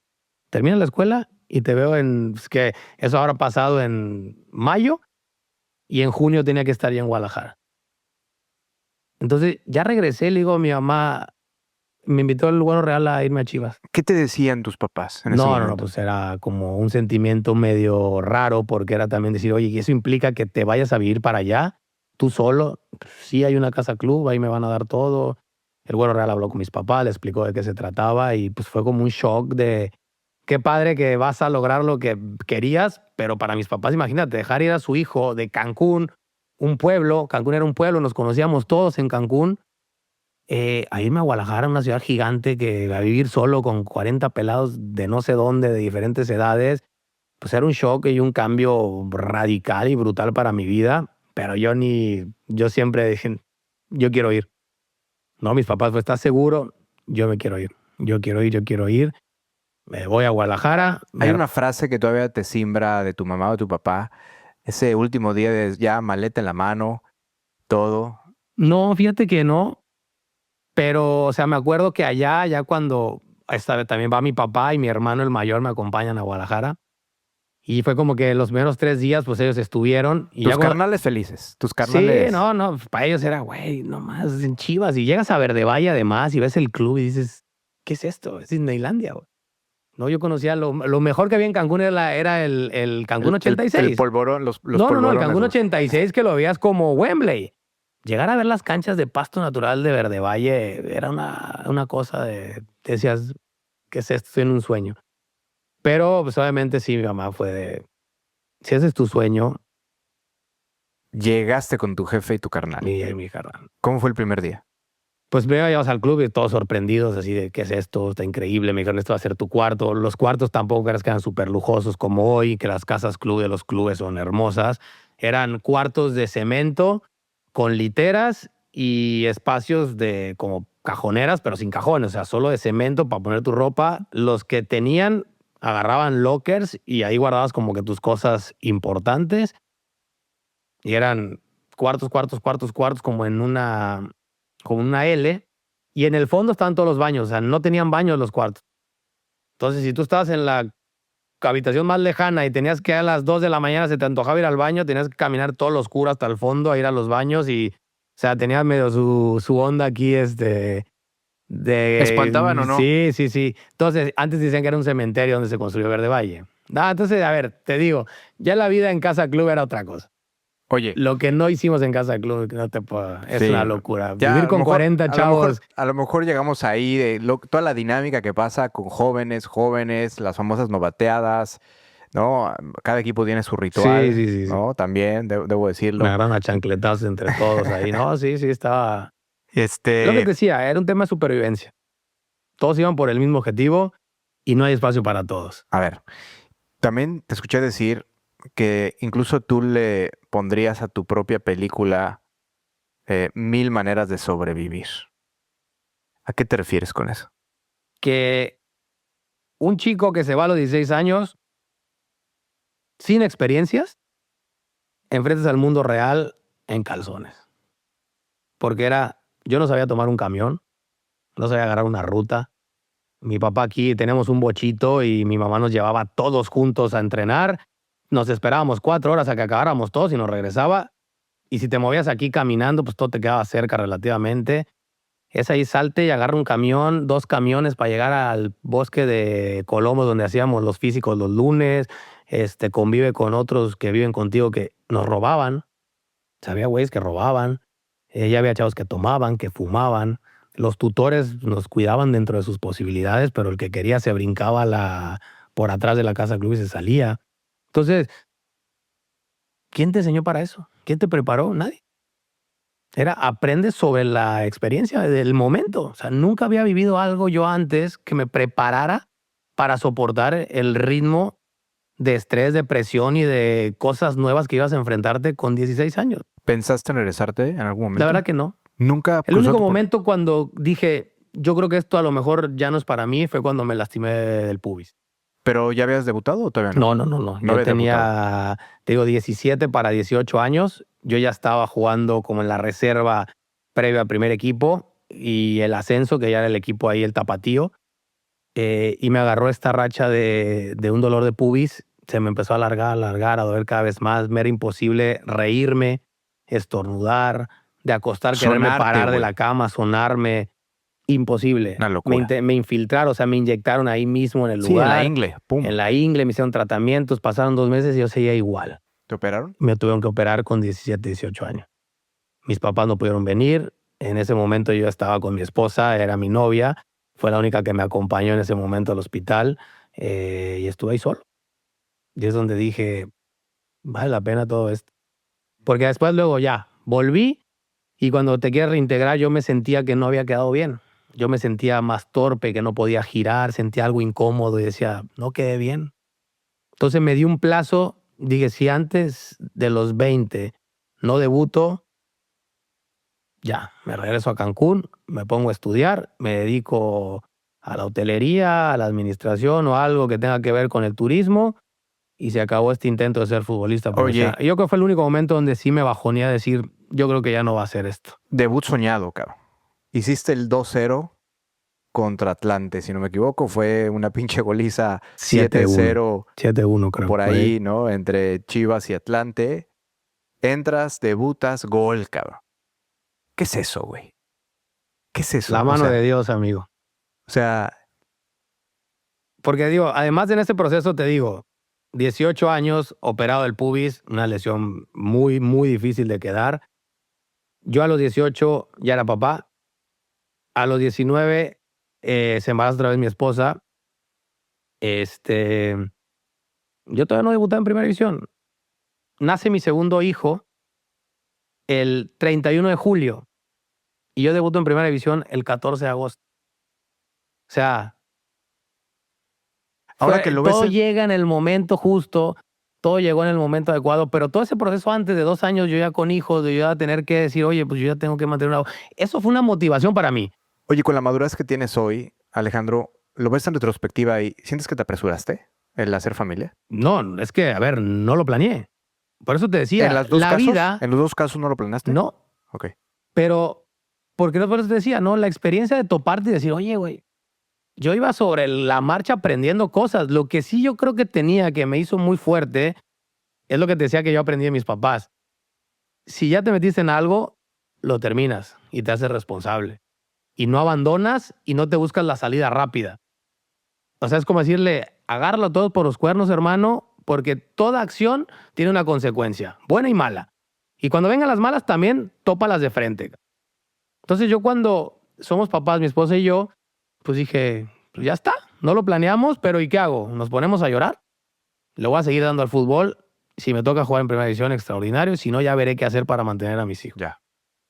Termina la escuela y te veo es que eso habrá pasado en mayo y en junio tenía que estar ya en Guadalajara. Entonces ya regresé, le digo a mi mamá, me invitó el Güero Real a irme a Chivas.
¿Qué te decían tus papás en ese
No,
momento?
pues era como un sentimiento medio raro porque era también decir, oye, ¿y eso implica que te vayas a vivir para allá? ¿Tú solo? Sí, hay una casa club, ahí me van a dar todo. El Güero Real habló con mis papás, le explicó de qué se trataba y pues fue como un shock de qué padre que vas a lograr lo que querías, pero para mis papás, imagínate, dejar ir a su hijo de Cancún, un pueblo, Cancún era un pueblo, nos conocíamos todos en Cancún, a irme a Guadalajara, una ciudad gigante, que a vivir solo con 40 pelados de no sé dónde, de diferentes edades, pues era un shock y un cambio radical y brutal para mi vida, pero yo siempre dije, yo quiero ir. No, mis papás, pues, ¿estás seguro? Yo me quiero ir. Yo quiero ir. Me voy a Guadalajara.
Hay una frase que todavía te simbra de tu mamá o tu papá. Ese último día de ya maleta en la mano, todo.
No, fíjate que no. Pero, o sea, me acuerdo que allá, ya cuando también va mi papá y mi hermano el mayor me acompañan a Guadalajara. Y fue como que los primeros 3 días, pues ellos estuvieron. Y
Tus
ya
carnales felices. Tus carnales.
Sí, no, para ellos era, güey, nomás en Chivas. Y llegas a Verde Valle además y ves el club y dices, ¿qué es esto? Es Disneylandia, güey. No, yo conocía lo mejor que había en Cancún era el Cancún 86.
El polvorón, los
No, el
polvorones.
Cancún 86 que lo veías como Wembley. Llegar a ver las canchas de pasto natural de Verde Valle era una cosa te decías, ¿qué es esto? Estoy en un sueño. Pero, pues obviamente sí, mi mamá fue de, si ese es tu sueño,
Llegaste con tu jefe y tu carnal.
mi carnal.
¿Cómo fue el primer día?
Pues llegamos al club y todos sorprendidos, así de, ¿qué es esto? Está increíble. Me dijeron, esto va a ser tu cuarto. Los cuartos tampoco eran que eran súper lujosos como hoy, que las casas club de los clubes son hermosas. Eran cuartos de cemento con literas y espacios de como cajoneras, pero sin cajones, o sea, solo de cemento para poner tu ropa. Los que tenían agarraban lockers y ahí guardabas como que tus cosas importantes. Y eran cuartos, como en una L, y en el fondo estaban todos los baños, o sea, no tenían baños los cuartos. Entonces, si tú estabas en la habitación más lejana y tenías que a las 2 de la mañana se te antojaba ir al baño, tenías que caminar todo lo oscuro hasta el fondo a ir a los baños y, o sea, tenía medio su onda aquí, de...
¿Espantaban o no?
Sí. Entonces, antes decían que era un cementerio donde se construyó Verde Valle. Entonces, a ver, te digo, ya la vida en Casa Club era otra cosa.
Oye.
Lo que no hicimos en Casa Club, no te puedo, es una locura.
Ya,
vivir con 40 chavos.
A lo mejor llegamos ahí, toda la dinámica que pasa con jóvenes, las famosas novateadas, ¿no? Cada equipo tiene su ritual,
Sí.
¿no? También, debo decirlo.
Me agarran a chancletazos entre todos ahí. No, sí, estaba... Lo que te
Este,
decía, era un tema de supervivencia. Todos iban por el mismo objetivo y no hay espacio para todos.
a ver, también te escuché decir que incluso tú le pondrías a tu propia película 1000 maneras de sobrevivir. ¿A qué te refieres con eso?
Que un chico que se va a los 16 años, sin experiencias, enfrentas al mundo real en calzones. Porque yo no sabía tomar un camión, no sabía agarrar una ruta. Mi papá aquí tenemos un bochito y mi mamá nos llevaba todos juntos a entrenar. Nos esperábamos 4 horas a que acabáramos todos y nos regresaba. Y si te movías aquí caminando, pues todo te quedaba cerca relativamente. Es ahí salte y agarra un camión, 2 camiones para llegar al bosque de Colomos donde hacíamos los físicos los lunes. Convive con otros que viven contigo que nos robaban. Había güeyes que robaban. Ya había chavos que tomaban, que fumaban. Los tutores nos cuidaban dentro de sus posibilidades, pero el que quería se brincaba por atrás de la casa club y se salía. Entonces, ¿quién te enseñó para eso? ¿Quién te preparó? Nadie. Aprende sobre la experiencia del momento. O sea, nunca había vivido algo yo antes que me preparara para soportar el ritmo de estrés, de presión y de cosas nuevas que ibas a enfrentarte con 16 años.
¿Pensaste en regresarte en algún momento?
La verdad que no.
Nunca
El
cruzó
único
por...
momento cuando dije, yo creo que esto a lo mejor ya no es para mí, fue cuando me lastimé del pubis.
¿Pero ya habías debutado o todavía no?
No.
No
Yo
habías debutado.
tenía, te digo, 17 para 18 años. Yo ya estaba jugando como en la reserva previa al primer equipo y el ascenso, que ya era el equipo ahí, el tapatío. Y me agarró esta racha de un dolor de pubis. Se me empezó a alargar, a doler cada vez más. Me era imposible reírme, estornudar, de acostar, quererme
Sonarte,
parar de
güey.
la cama, sonarme. Imposible.
Una locura.
Me infiltraron, o sea, me inyectaron ahí mismo en el
Sí, en la
lugar.
ingle, pum.
En la ingle, me hicieron tratamientos, pasaron 2 meses y yo seguía igual.
¿Te operaron?
Me tuvieron que operar con 17, 18 años. Mis papás no pudieron venir. En ese momento yo estaba con mi esposa, era mi novia. Fue la única que me acompañó en ese momento al hospital y estuve ahí solo. Y es donde dije, vale la pena todo esto. Porque después luego ya, volví y cuando te quieres reintegrar yo me sentía que no había quedado bien. Yo me sentía más torpe, que no podía girar, sentía algo incómodo y decía, no quedé bien. Entonces me di un plazo, dije, si antes de los 20 no debuto, ya, me regreso a Cancún, me pongo a estudiar, me dedico a la hotelería, a la administración o algo que tenga que ver con el turismo y se acabó este intento de ser futbolista profesional.
Oye,
Y yo creo que fue el único momento donde sí me bajoné a decir, yo creo que ya no va a ser esto.
debut soñado, cabrón. Hiciste el 2-0 contra Atlante, si no me equivoco. Fue una pinche goliza 7-0
7-1 creo.
por ahí, ¿no? Entre Chivas y Atlante. Entras, debutas, gol, cabrón. ¿Qué es eso, güey? ¿Qué es eso?
La mano de Dios, amigo.
O sea,
Porque digo, además en este proceso te digo, 18 años, operado del pubis, una lesión muy, muy difícil de quedar. Yo a los 18 ya era papá. A los 19 se embaraza otra vez mi esposa. Yo todavía no debutaba en primera división. Nace mi segundo hijo el 31 de julio y yo debuto en primera división el 14 de agosto. O sea,
ahora que lo ves,
todo llega en el momento justo, todo llegó en el momento adecuado, pero todo ese proceso antes de 2 años, yo ya con hijos, de yo ya tener que decir, oye, pues yo ya tengo que mantener una... Eso fue una motivación para mí.
oye, con la madurez que tienes hoy, Alejandro, ¿lo ves en retrospectiva y sientes que te apresuraste el hacer familia?
No, es que, a ver, no lo planeé. Por eso te decía,
¿En las dos
la
casos?
vida...
¿En los dos casos no lo planeaste?
No,
Ok.
pero, porque no, por eso te decía, ¿no? La experiencia de toparte y decir, oye, güey, yo iba sobre la marcha aprendiendo cosas. Lo que sí yo creo que tenía, que me hizo muy fuerte, es lo que te decía que yo aprendí de mis papás. Si ya te metiste en algo, lo terminas y te haces responsable. Y no abandonas y no te buscas la salida rápida. O sea, es como decirle, agárralo todo por los cuernos, hermano, porque toda acción tiene una consecuencia, buena y mala. Y cuando vengan las malas, también tópalas de frente. Entonces yo cuando somos papás, mi esposa y yo, pues dije, pues ya está, no lo planeamos, pero ¿y qué hago? ¿Nos ponemos a llorar? le voy a seguir dando al fútbol. Si me toca jugar en primera división, extraordinario. Si no, ya veré qué hacer para mantener a mis hijos.
Ya.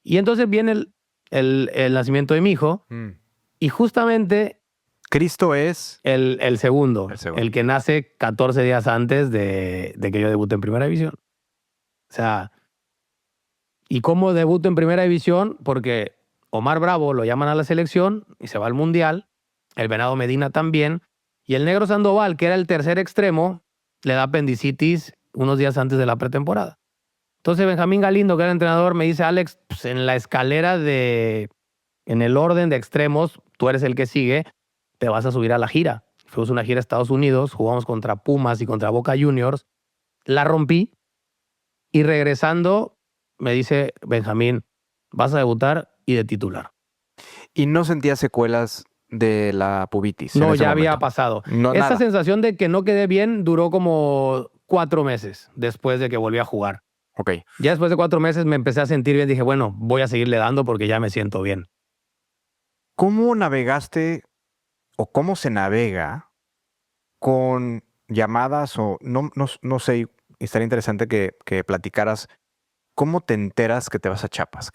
Y entonces viene el nacimiento de mi hijo. Y justamente
Cristo es
el segundo,
El segundo.
el que nace 14 días antes de que yo debute en primera división. O sea, ¿y cómo debuto en primera división? Porque Omar Bravo lo llaman a la selección y se va al Mundial. El Venado Medina también. Y el Negro Sandoval, que era el tercer extremo, le da apendicitis unos días antes de la pretemporada. Entonces Benjamín Galindo, que era el entrenador, me dice, Alex, pues en la escalera en el orden de extremos, tú eres el que sigue, te vas a subir a la gira. Fuimos una gira a Estados Unidos, jugamos contra Pumas y contra Boca Juniors, la rompí y regresando me dice Benjamín, vas a debutar y de titular.
Y no sentía secuelas de la pubitis.
No,
en ese
ya había
momento.
pasado.
No,
Esa
nada.
sensación de que no quedé bien duró como 4 meses después de que volví a jugar.
Ok.
Ya después de 4 meses me empecé a sentir bien. Dije, bueno, voy a seguirle dando porque ya me siento bien.
¿Cómo navegaste o cómo se navega con llamadas o no sé, estaría interesante que platicaras cómo te enteras que te vas a Chiapas?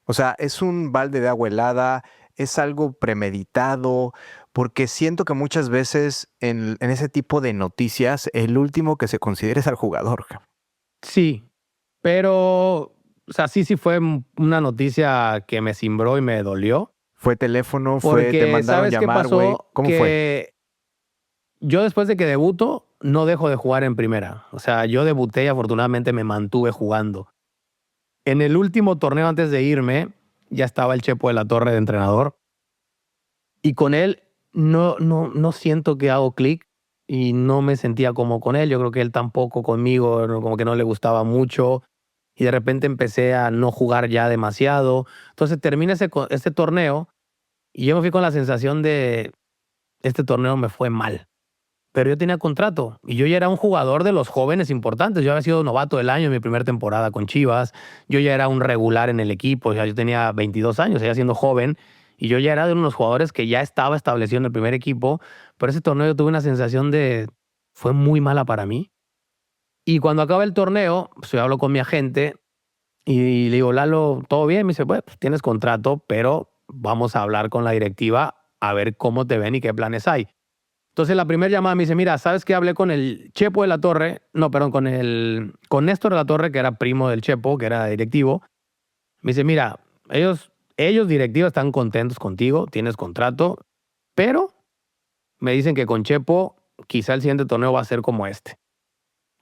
O sea, ¿es un balde de agua helada? ¿Es algo premeditado? Porque siento que muchas veces en ese tipo de noticias el último que se considera es al jugador.
Sí, pero, o sea, sí fue una noticia que me cimbró y me dolió.
¿Fue teléfono? Te
Porque,
mandaron
¿sabes qué
llamar, güey?
pasó?
¿Cómo fue?
Que yo después de que debuto, no dejo de jugar en primera. O sea, yo debuté y afortunadamente me mantuve jugando. En el último torneo antes de irme, ya estaba el Chepo de la Torre de entrenador. Y con él no siento que hago clic y no me sentía como con él. Yo creo que él tampoco conmigo, como que no le gustaba mucho. Y de repente empecé a no jugar ya demasiado. Entonces termina este torneo y yo me fui con la sensación de, este torneo me fue mal. Pero yo tenía contrato y yo ya era un jugador de los jóvenes importantes. Yo había sido novato del año en mi primera temporada con Chivas. Yo ya era un regular en el equipo. O sea, yo tenía 22 años, seguía siendo joven. Y yo ya era de unos jugadores que ya estaba establecido en el primer equipo. Pero ese torneo yo tuve una sensación de, fue muy mala para mí. Y cuando acaba el torneo, pues yo hablo con mi agente y le digo, Lalo, ¿todo bien? Me dice, pues tienes contrato, pero vamos a hablar con la directiva a ver cómo te ven y qué planes hay. Entonces la primera llamada me dice, mira, ¿sabes qué? Hablé con el Chepo de la Torre, no, perdón, con Néstor de la Torre, que era primo del Chepo, que era directivo. Me dice, mira, ellos directivos están contentos contigo, tienes contrato, pero me dicen que con Chepo quizá el siguiente torneo va a ser como este,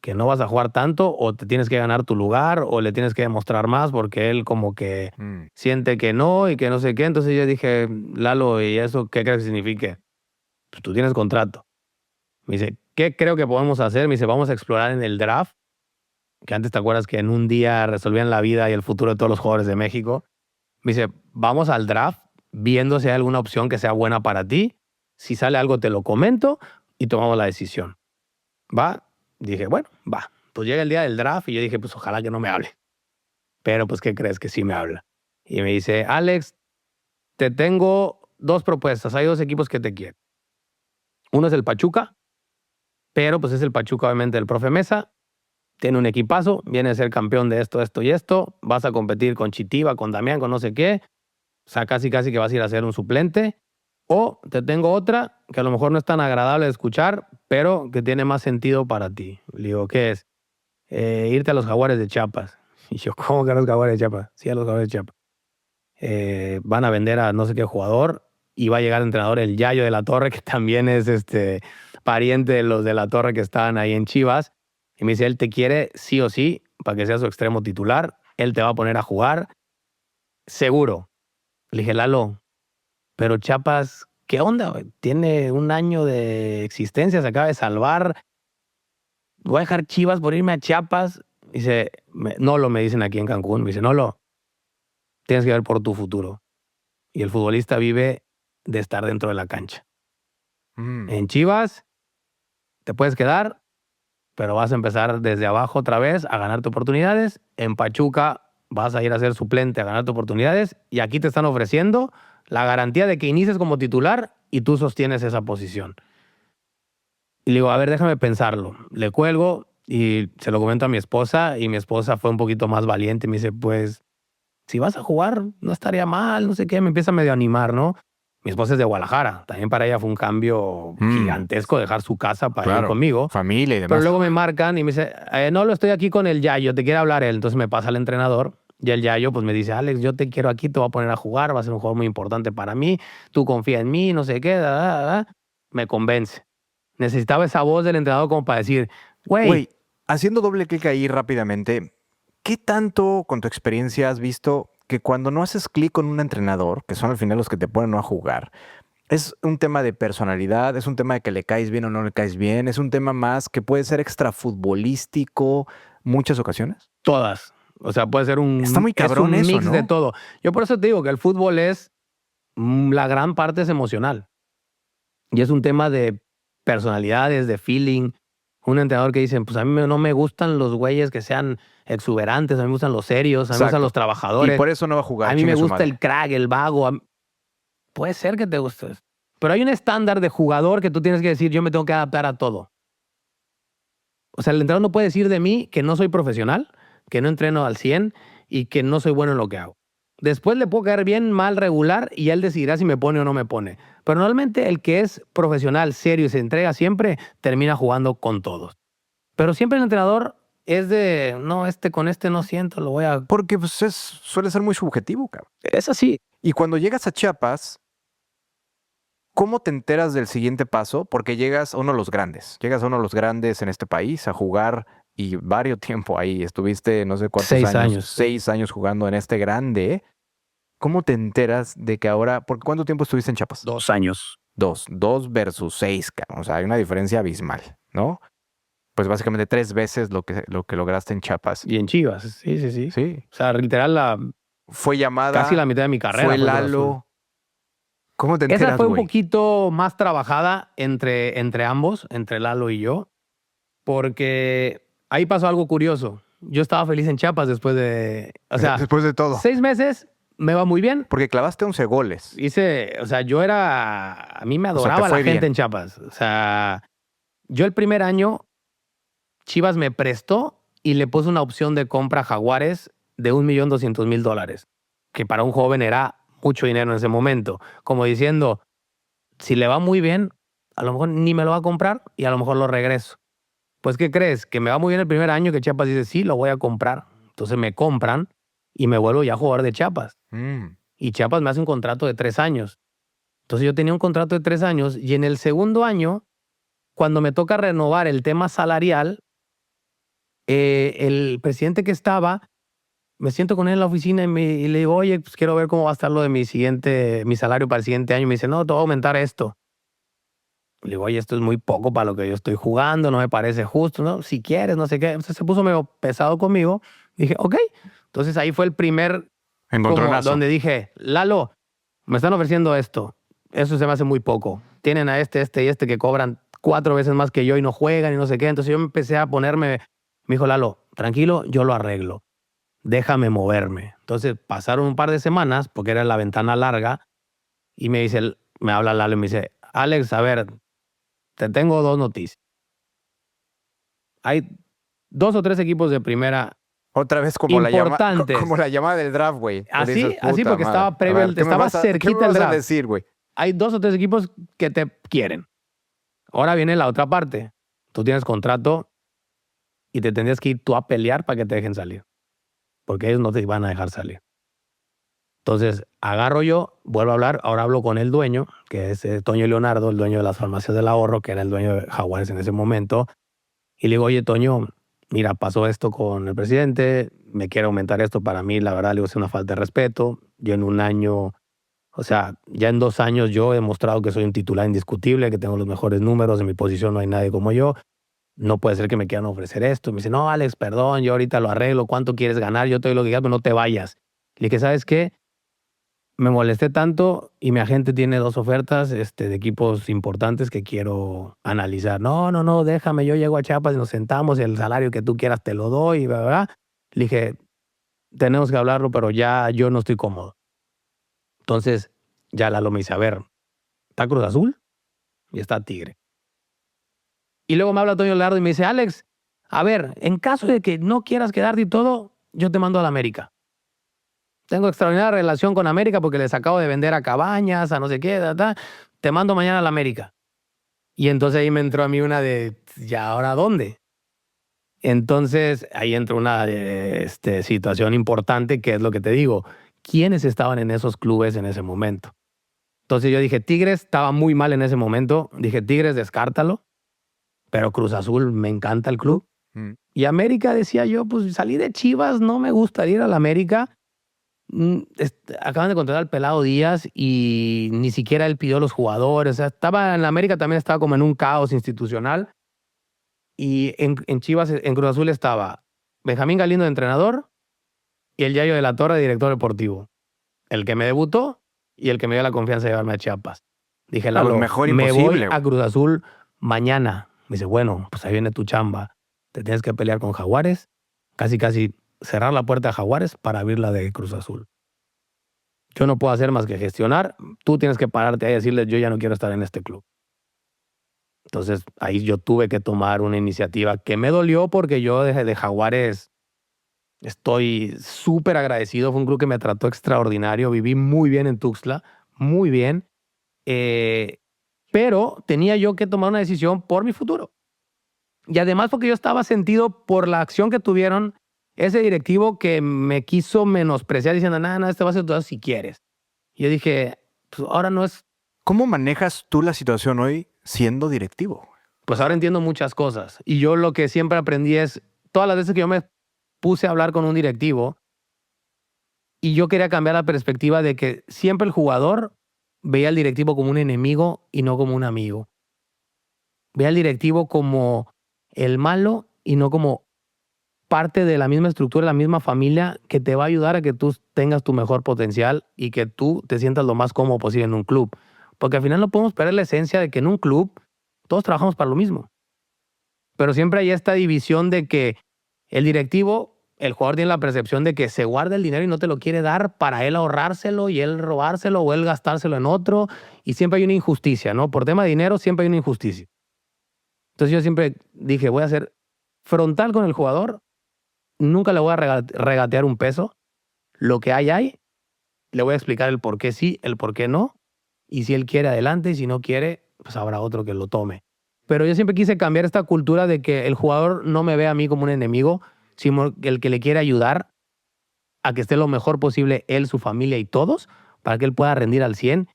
que no vas a jugar tanto o te tienes que ganar tu lugar o le tienes que demostrar más porque él como que siente que no y que no sé qué. Entonces yo dije, Lalo, ¿y eso qué crees que signifique? Pues tú tienes contrato. Me dice, ¿qué creo que podemos hacer? Me dice, vamos a explorar en el draft, que antes te acuerdas que en un día resolvían la vida y el futuro de todos los jugadores de México. Me dice, vamos al draft viendo si hay alguna opción que sea buena para ti. Si sale algo te lo comento y tomamos la decisión. ¿Va? Dije, bueno, va. Pues llega el día del draft y yo dije, pues ojalá que no me hable. Pero pues, ¿qué crees? Que sí me habla. Y me dice, Alex, te tengo 2 propuestas. Hay 2 equipos que te quieren. Uno es el Pachuca, pero pues es el Pachuca obviamente del profe Mesa. Tiene un equipazo, viene a ser campeón de esto, esto y esto. Vas a competir con Chitiva, con Damián, con no sé qué. O sea, casi que vas a ir a ser un suplente. O te tengo otra que a lo mejor no es tan agradable de escuchar, pero que tiene más sentido para ti. Le digo, ¿qué es? Irte a los Jaguares de Chiapas. Y yo, ¿cómo que a los Jaguares de Chiapas? Sí, a los Jaguares de Chiapas. Van a vender a no sé qué jugador y va a llegar el entrenador, el Yayo de la Torre, que también es pariente de los de la Torre que estaban ahí en Chivas. Y me dice, él te quiere sí o sí para que sea su extremo titular. Él te va a poner a jugar. Seguro. Le dije, Lalo, pero Chiapas, ¿qué onda? Güey? Tiene un año de existencia, se acaba de salvar. Voy a dejar Chivas por irme a Chiapas. Dice, Nolo, me dicen aquí en Cancún. Me dice, Nolo, tienes que ver por tu futuro. Y el futbolista vive de estar dentro de la cancha. En Chivas te puedes quedar, pero vas a empezar desde abajo otra vez a ganarte oportunidades. En Pachuca vas a ir a ser suplente a ganarte oportunidades. Y aquí te están ofreciendo la garantía de que inicies como titular y tú sostienes esa posición. Y le digo, a ver, déjame pensarlo. Le cuelgo y se lo comento a mi esposa y mi esposa fue un poquito más valiente y me dice, pues, si vas a jugar, no estaría mal, no sé qué, me empieza medio a animar, ¿no? Mi esposa es de Guadalajara, también para ella fue un cambio gigantesco dejar su casa para ir
Claro,
conmigo.
familia y
Pero
demás.
luego me marcan y me dice, no, lo estoy aquí con el Yayo, te quiere hablar él. Entonces me pasa el entrenador y el Yayo pues me dice, Alex, yo te quiero aquí, te voy a poner a jugar, va a ser un juego muy importante para mí, tú confía en mí, no sé qué, me convence. Necesitaba esa voz del entrenador como para decir, güey,
Güey, haciendo doble clic ahí rápidamente, ¿qué tanto con tu experiencia has visto que cuando no haces clic con un entrenador, que son al final los que te ponen a jugar, es un tema de personalidad, es un tema de que le caes bien o no le caes bien, es un tema más que puede ser extrafutbolístico muchas ocasiones?
todas. O sea, puede ser
Está muy
es
cabrón
un
eso,
mix de
¿no?
todo. Yo por eso te digo que el fútbol es, la gran parte es emocional. Y es un tema de personalidades, de feeling. Un entrenador que dice, pues a mí no me gustan los güeyes que sean exuberantes, a mí me gustan los serios, a mí me gustan los
Exacto. Y
trabajadores,
por eso no va a
a
jugar,
mí me
chingue su
gusta
madre.
el crack, el vago. Puede ser que te guste. Pero hay un estándar de jugador que tú tienes que decir, yo me tengo que adaptar a todo. O sea, el entrenador no puede decir de mí que no soy profesional, que no entreno al 100 y que no soy bueno en lo que hago. Después le puedo caer bien, mal, regular y él decidirá si me pone o no me pone. Pero normalmente el que es profesional, serio y se entrega siempre, termina jugando con todos. Pero siempre el entrenador es de, no, con este no siento, lo voy a...
Porque pues, suele ser muy subjetivo, cabrón.
Es así.
Y cuando llegas a Chiapas, ¿cómo te enteras del siguiente paso? Porque llegas a uno de los grandes. Llegas a uno de los grandes en este país a jugar y varios tiempo ahí. Estuviste no sé cuántos
6 años.
6 años jugando en este grande. ¿Cómo te enteras de que ahora, por cuánto tiempo estuviste en Chiapas?
2 años.
Dos versus 6, cabrón. O sea, hay una diferencia abismal, ¿no? Pues básicamente 3 veces lo que lograste en Chiapas.
Y en Chivas, sí, sí, sí.
Sí.
O sea, literal,
Fue llamada.
casi la mitad de mi carrera
Fue
fue Cruz Azul.
Lalo. ¿Cómo te
Esa
enteras,
fue un
güey?
poquito más trabajada entre ambos, entre Lalo y yo, porque ahí pasó algo curioso. Yo estaba feliz en Chiapas después de, o sea,
Después de todo.
6 meses me va muy bien.
Porque clavaste 11 goles.
O sea, a mí me
O sea, te
adoraba la
fue
gente
bien.
en Chiapas. O sea, yo el primer año, Chivas me prestó y le puso una opción de compra a Jaguares de $1,200,000, que para un joven era mucho dinero en ese momento. Como diciendo, si le va muy bien, a lo mejor ni me lo va a comprar y a lo mejor lo regreso. Pues, ¿qué crees? Que me va muy bien el primer año que Chiapas dice, sí, lo voy a comprar. Entonces me compran y me vuelvo ya a jugar de Chiapas. Y Chiapas me hace un contrato de 3 años. Entonces yo tenía un contrato de 3 años y en el segundo año, cuando me toca renovar el tema salarial, el presidente que estaba, me siento con él en la oficina y le digo, oye, pues quiero ver cómo va a estar lo de mi salario para el siguiente año. Y me dice, no, te voy a aumentar esto. Le digo, oye, esto es muy poco para lo que yo estoy jugando, no me parece justo, ¿no? Si quieres, no sé qué. Entonces se puso medio pesado conmigo. Dije, ok. Entonces ahí fue el primer, como
Encontronazo.
donde dije, Lalo, me están ofreciendo esto. Eso se me hace muy poco. Tienen a este y este que cobran 4 veces más que yo y no juegan y no sé qué. Entonces yo me empecé a ponerme, me dijo, Lalo, tranquilo, yo lo arreglo. Déjame moverme. Entonces pasaron un par de semanas, porque era la ventana larga, y me habla Lalo y me dice, Alex, a ver, te tengo 2 noticias. Hay 2 o 3 equipos de primera
Otra vez
importantes.
como la llamada del draft, güey.
Así,
Puta
porque
madre.
estaba previo,
A ver, ¿qué me
estaba
vas a- ¿qué me
cerquita el
vas a
draft.
decir, güey?
Hay 2 o 3 equipos que te quieren. Ahora viene la otra parte. Tú tienes contrato y te tendrías que ir tú a pelear para que te dejen salir. Porque ellos no te van a dejar salir. Entonces, agarro yo, vuelvo a hablar, ahora hablo con el dueño, que es Toño Leonardo, el dueño de las farmacias del ahorro, que era el dueño de Jaguares en ese momento. Y le digo, oye, Toño, mira, pasó esto con el presidente, me quiere aumentar esto para mí, la verdad, le digo, es una falta de respeto. Yo en un año, o sea, ya en 2 años yo he demostrado que soy un titular indiscutible, que tengo los mejores números, en mi posición no hay nadie como yo. No puede ser que me quieran ofrecer esto. Me dice, no, Alex, perdón, yo ahorita lo arreglo, ¿cuánto quieres ganar? Yo te doy lo que quieras, pero no te vayas. Le dije, ¿sabes qué? Me molesté tanto y mi agente tiene 2 ofertas de equipos importantes que quiero analizar. No, no, no, déjame, yo llego a Chiapas y nos sentamos y el salario que tú quieras te lo doy, ¿verdad? Le dije, tenemos que hablarlo, pero ya yo no estoy cómodo. Entonces, ya Lalo me dice, a ver, está Cruz Azul y está Tigre. Y luego me habla Toño Lerdo y me dice, Alex, a ver, en caso de que no quieras quedarte y todo, yo te mando a la América. Tengo extraordinaria relación con América porque les acabo de vender a Cabañas, a no sé qué, te mando mañana a la América. Y entonces ahí me entró a mí una de, ¿ya ahora dónde? Entonces ahí entró una situación importante, que es lo que te digo. ¿Quiénes estaban en esos clubes en ese momento? Entonces yo dije, Tigres estaba muy mal en ese momento. Dije, Tigres, descártalo. Pero Cruz Azul, me encanta el club.
Mm.
Y América, decía yo, pues salí de Chivas, no me gustaría ir a la América. Acaban de contratar al Pelado Díaz y ni siquiera él pidió los jugadores. O sea, estaba en la América, también estaba como en un caos institucional. Y en Chivas, en Cruz Azul estaba Benjamín Galindo de entrenador y el Yayo de la Torre de director deportivo. El que me debutó y el que me dio la confianza de llevarme a Chiapas. Dije,
No, pues
Lalo,
mejor
me voy
imposible,
a
güey.
Cruz Azul mañana. Me dice, bueno, pues ahí viene tu chamba. Te tienes que pelear con Jaguares. Casi, casi cerrar la puerta a Jaguares para abrir la de Cruz Azul. Yo no puedo hacer más que gestionar. Tú tienes que pararte ahí y decirles, yo ya no quiero estar en este club. Entonces ahí yo tuve que tomar una iniciativa que me dolió porque yo de Jaguares estoy súper agradecido. Fue un club que me trató extraordinario. Viví muy bien en Tuxtla, muy bien. Pero tenía yo que tomar una decisión por mi futuro. Y además porque yo estaba sentido por la acción que tuvieron ese directivo que me quiso menospreciar diciendo, nada, este va a ser todo si quieres. Y yo dije, pues ahora no es,
¿Cómo manejas tú la situación hoy siendo directivo?
pues ahora entiendo muchas cosas. Y yo lo que siempre aprendí es, todas las veces que yo me puse a hablar con un directivo y yo quería cambiar la perspectiva de que siempre el jugador veía al directivo como un enemigo y no como un amigo. Veía al directivo como el malo y no como parte de la misma estructura, la misma familia que te va a ayudar a que tú tengas tu mejor potencial y que tú te sientas lo más cómodo posible en un club. Porque al final no podemos perder la esencia de que en un club todos trabajamos para lo mismo. Pero siempre hay esta división de que el directivo, el jugador tiene la percepción de que se guarda el dinero y no te lo quiere dar para él ahorrárselo y él robárselo o él gastárselo en otro. Y siempre hay una injusticia, ¿no? Por tema de dinero siempre hay una injusticia. Entonces yo siempre dije, voy a ser frontal con el jugador, nunca le voy a regatear un peso. Lo que hay, le voy a explicar el por qué sí, el por qué no. Y si él quiere, adelante. Y si no quiere, pues habrá otro que lo tome. Pero yo siempre quise cambiar esta cultura de que el jugador no me vea a mí como un enemigo, sino el que le quiere ayudar a que esté lo mejor posible él, su familia y todos, para que él pueda rendir al 100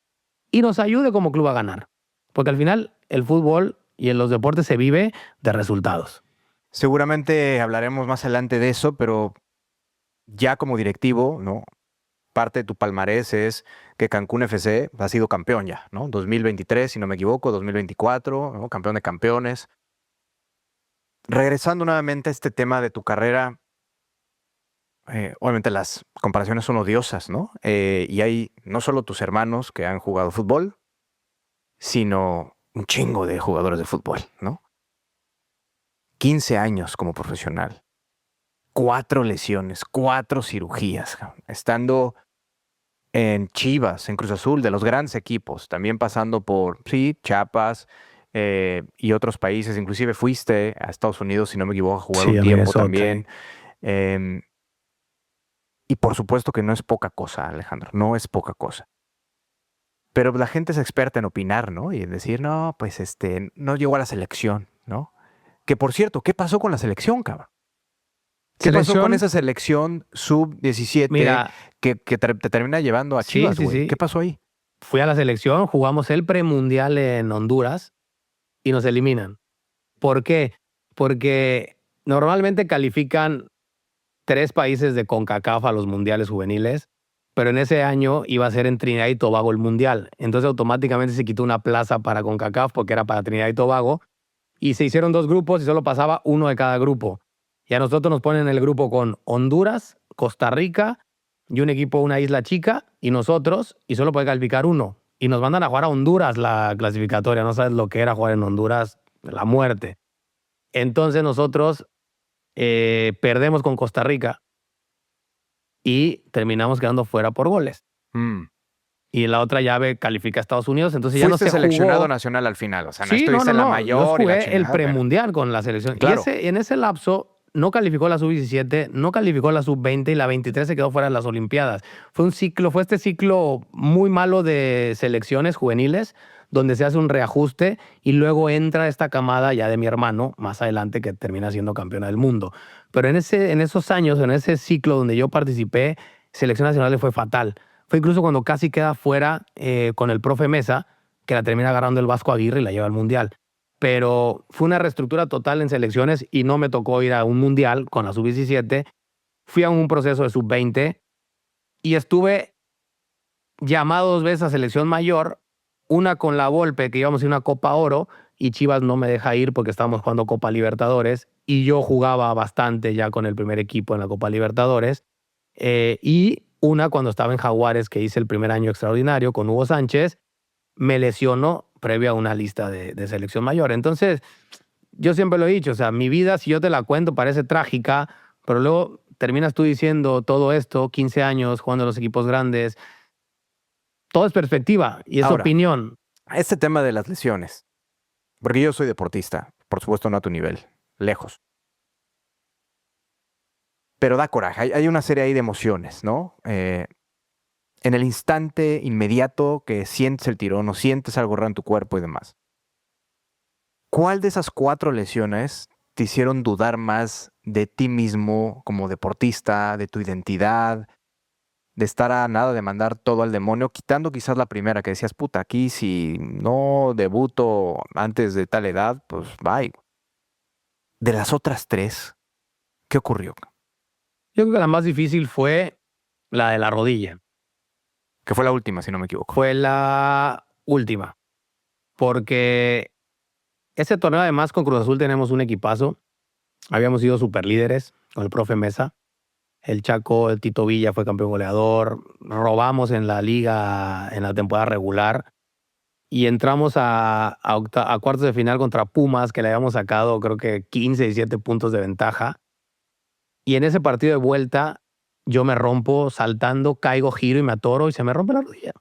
y nos ayude como club a ganar. Porque al final el fútbol y en los deportes se vive de resultados.
Seguramente hablaremos más adelante de eso, pero ya como directivo, ¿no? Parte de tu palmarés es que Cancún FC ha sido campeón ya, ¿no? 2023, si no me equivoco, 2024, ¿no? Campeón de campeones. Regresando nuevamente a este tema de tu carrera, obviamente las comparaciones son odiosas, ¿no? Y hay no solo tus hermanos que han jugado fútbol, sino un chingo de jugadores de fútbol, ¿no? 15 años como profesional, 4 lesiones, 4 cirugías, estando en Chivas, en Cruz Azul, de los grandes equipos, también pasando por, sí, Chiapas y otros países, inclusive fuiste a Estados Unidos, si no me equivoco, a jugar
Sí,
un
a
tiempo
Minnesota.
también. Y por supuesto que no es poca cosa, Alejandro, no es poca cosa. Pero la gente es experta en opinar, ¿no? Y en decir, no, pues no llegó a la selección, ¿no? Que por cierto, ¿qué pasó con la selección, cabrón? ¿Qué pasó con
Selección,
esa selección sub-17
mira,
que te termina llevando a
sí,
Chivas,
sí,
güey?
sí.
¿Qué pasó ahí?
Fui a la selección, jugamos el premundial en Honduras y nos eliminan. ¿Por qué? Porque normalmente califican 3 países de CONCACAF a los mundiales juveniles, pero en ese año iba a ser en Trinidad y Tobago el mundial. Entonces automáticamente se quitó una plaza para CONCACAF porque era para Trinidad y Tobago y se hicieron 2 grupos y solo pasaba uno de cada grupo. Y a nosotros nos ponen en el grupo con Honduras, Costa Rica y un equipo, una isla chica, y nosotros, y solo puede calificar uno. Y nos mandan a jugar a Honduras la clasificatoria. No sabes lo que era jugar en Honduras, la muerte. Entonces nosotros perdemos con Costa Rica y terminamos quedando fuera por goles.
Mm.
y la otra llave califica a Estados Unidos. Entonces ya no se
Fuiste seleccionado
jugó.
nacional al final, o sea, no
Sí,
estuviste en la
Yo
mayor y la
jugué el
chingada, pero-
premundial con la selección.
Claro.
Y en ese lapso no calificó la sub-17, no calificó la sub-20 y la 23 se quedó fuera de las Olimpiadas. Fue este ciclo muy malo de selecciones juveniles donde se hace un reajuste y luego entra esta camada ya de mi hermano más adelante que termina siendo campeona del mundo. Pero en esos años, en ese ciclo donde yo participé, selección nacional le fue fatal. Fue incluso cuando casi queda fuera con el profe Mesa, que la termina agarrando el Vasco Aguirre y la lleva al Mundial. Pero fue una reestructura total en selecciones y no me tocó ir a un Mundial con la sub-17. Fui a un proceso de sub-20 y estuve llamado 2 veces a selección mayor, una con la Volpe, que íbamos a ir a una Copa Oro, y Chivas no me deja ir porque estábamos jugando Copa Libertadores, y yo jugaba bastante ya con el primer equipo en la Copa Libertadores, y una cuando estaba en Jaguares, que hice el primer año extraordinario con Hugo Sánchez, me lesionó previo a una lista de selección mayor. Entonces, yo siempre lo he dicho, o sea, mi vida, si yo te la cuento, parece trágica, pero luego terminas tú diciendo todo esto, 15 años, jugando en los equipos grandes, todo es perspectiva y es
Ahora,
opinión.
este tema de las lesiones, porque yo soy deportista, por supuesto no a tu nivel, lejos. Pero da coraje, hay una serie ahí de emociones, ¿no? En el instante inmediato que sientes el tirón o sientes algo raro en tu cuerpo y demás. ¿Cuál de esas 4 lesiones te hicieron dudar más de ti mismo como deportista, de tu identidad, de estar a nada de mandar todo al demonio, quitando quizás la primera que decías, puta, aquí si no debuto antes de tal edad, pues bye? De las otras 3, ¿qué ocurrió?
Yo creo que la más difícil fue la de la rodilla.
Que fue la última, si no me equivoco.
Fue la última. Porque ese torneo, además, con Cruz Azul tenemos un equipazo. Habíamos sido superlíderes con el profe Mesa. El Chaco, el Tito Villa fue campeón goleador. Robamos en la liga en la temporada regular. Y entramos a cuartos de final contra Pumas, que le habíamos sacado creo que 15, 17 puntos de ventaja. Y en ese partido de vuelta, yo me rompo saltando, caigo, giro y me atoro y se me rompe la rodilla.